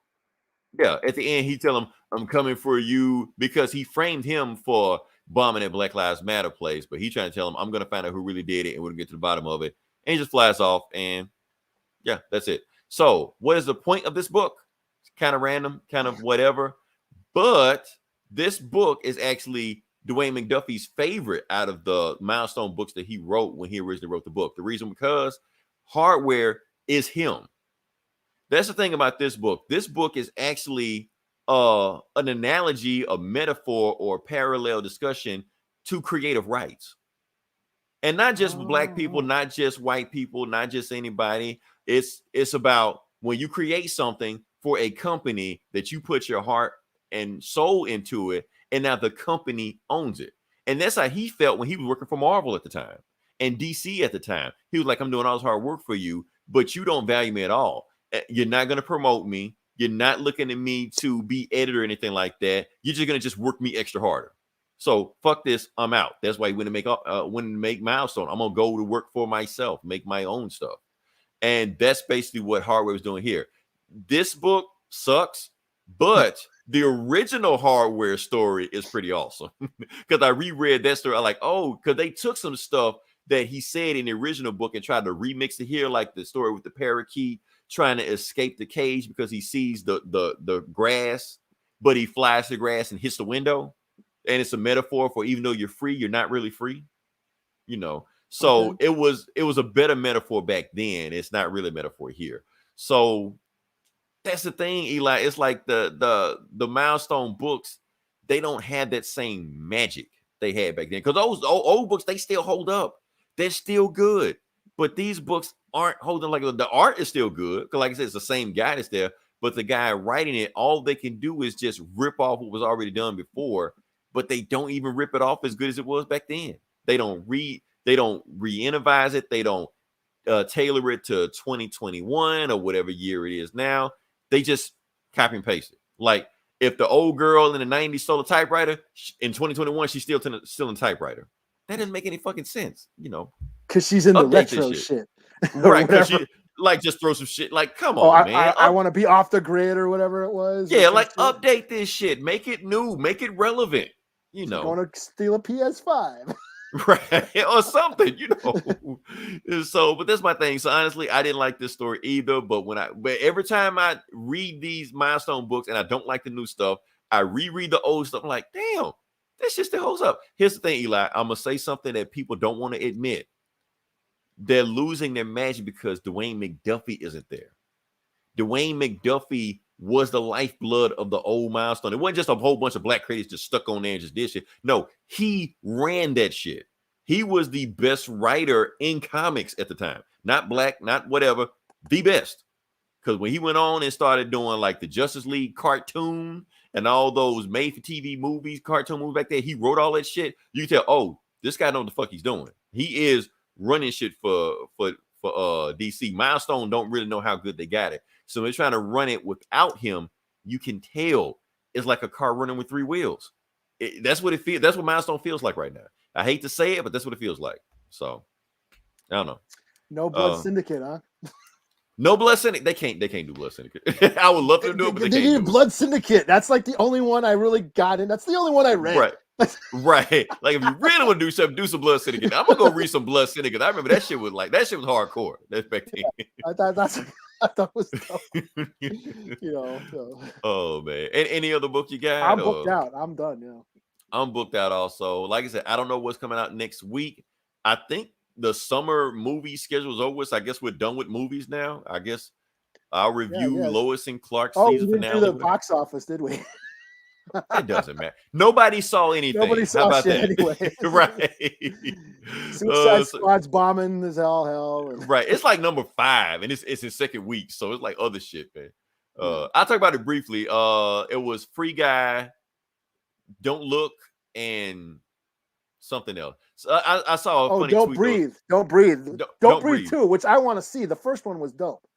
Yeah, at the end, he tell him, I'm coming for you, because he framed him for bombing at Black Lives Matter place. But he's trying to tell him, I'm going to find out who really did it, and we're going to get to the bottom of it. And he just flies off, and yeah, that's it. So what is the point of this book? It's kind of random, kind of whatever. But this book is actually Dwayne McDuffie's favorite out of the milestone books that he wrote when he originally wrote the book. The reason because hardware is him. That's the thing about this book. This book is actually an analogy, a metaphor, or a parallel discussion to creative rights. And not just Black people, not just white people, not just anybody. It's about when you create something for a company that you put your heart and soul into it, and now the company owns it. And that's how he felt when he was working for Marvel at the time and DC at the time. He was like, I'm doing all this hard work for you, but you don't value me at all. You're not going to promote me. You're not looking at me to be editor or anything like that. You're just going to just work me extra harder. So fuck this. I'm out. That's why he went to make Milestone. I'm going to go to work for myself, make my own stuff. And that's basically what Hardware was doing here. This book sucks, but the original Hardware story is pretty awesome. Because I reread that story. I'm like, oh, because they took some stuff that he said in the original book and tried to remix it here, like the story with the parakeet trying to escape the cage because he sees the grass, but he flies the grass and hits the window. And it's a metaphor for even though you're free, you're not really free, you know. So it was a better metaphor back then. It's not really a metaphor here. So that's the thing, Eli. It's like the milestone books, they don't have that same magic they had back then. Because those old books, they still hold up. They're still good. But these books aren't holding. Like the art is still good. Because like I said, it's the same guy that's there. But the guy writing it, all they can do is just rip off what was already done before. But they don't even rip it off as good as it was back then. They don't re-innovize it. They don't tailor it to 2021 or whatever year it is now. They just copy and paste it. Like if the old girl in the 90s stole a typewriter, in 2021 she's still in typewriter. That doesn't make any fucking sense, you know. Because she's in the retro shit. Right, because she like just throw some shit. Like, come on, man. I want to be off the grid or whatever it was. Yeah, like update this shit. Make it new. Make it relevant. You know. Want to steal a PS5. Right, or something, you know. So, but that's my thing. So honestly, I didn't like this story either. But every time I read these milestone books and I don't like the new stuff, I reread the old stuff. I'm like, damn, that shit still holds up. Here's the thing, Eli. I'm gonna say something that people don't want to admit. They're losing their magic because Dwayne McDuffie isn't there. Dwayne McDuffie was the lifeblood of the old milestone. It wasn't just a whole bunch of black creators just stuck on there and just did shit. No, he ran that shit. He was the best writer in comics at the time. Not black, not whatever, the best. Because when he went on and started doing like the Justice League cartoon and all those made-for-TV movies, cartoon movies back there, he wrote all that shit. You can tell, oh, this guy knows what the fuck he's doing. He is running shit for DC. Milestone don't really know how good they got it. So they're trying to run it without him. You can tell it's like a car running with three wheels. That's what it feels. That's what Milestone feels like right now. I hate to say it, but that's what it feels like. So I don't know. No Blood Syndicate, huh? No Blood Syndicate. They can't do Blood Syndicate. I would love to do it, but they can't need Blood Syndicate. That's like the only one I really got in. That's the only one I read. Right. Right. Like if you really want to do something, do some Blood Syndicate. I'm gonna go read some Blood Syndicate. I remember that shit was hardcore. That's back then. I thought it was tough. You know. So. Oh man. And any other book you got? I'm booked out. I'm done. Yeah. I'm booked out also. Like I said, I don't know what's coming out next week. I think the summer movie schedule is over. So I guess we're done with movies now. I guess I'll review Lois and Clark's season finale. We didn't do the box office, did we? It doesn't matter. Nobody saw anything. Nobody saw How about shit that? Anyway. Right. Suicide Squad's bombing as all hell. Right. It's like number 5, and it's its second week, so it's like other shit, man. I'll talk about it briefly. It was Free Guy, Don't Look, and something else. So I saw a funny tweet. Don't breathe too, which I want to see. The first one was dope.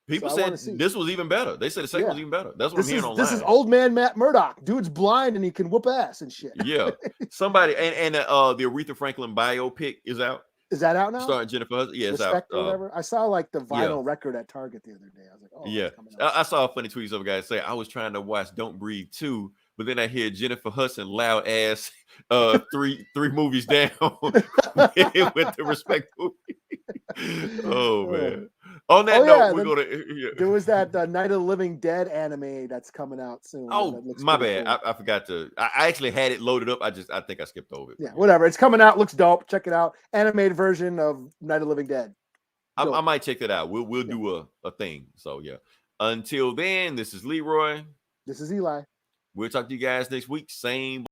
People said this was even better. They said the second was even better. That's what I'm hearing online. This is old man Matt Murdock. Dude's blind and he can whoop ass and shit. Yeah. Somebody and the Aretha Franklin biopic is out. Is that out now? Starring Jennifer Hudson. Yeah, it's Respect out. Or whatever. I saw like the vinyl record at Target the other day. I was like, oh yeah. I saw a funny tweet of a guy say I was trying to watch Don't Breathe 2, but then I hear Jennifer Hudson loud ass three movies down with the Respect movie. Oh man. On that note, we're gonna. There was that Night of the Living Dead anime that's coming out soon. Oh, my bad. Cool. I forgot to. I actually had it loaded up. I think I skipped over it. Yeah, whatever. It's coming out. Looks dope. Check it out. Animated version of Night of the Living Dead. I might check that out. We'll do a thing. So yeah. Until then, this is Leroy. This is Eli. We'll talk to you guys next week. Same.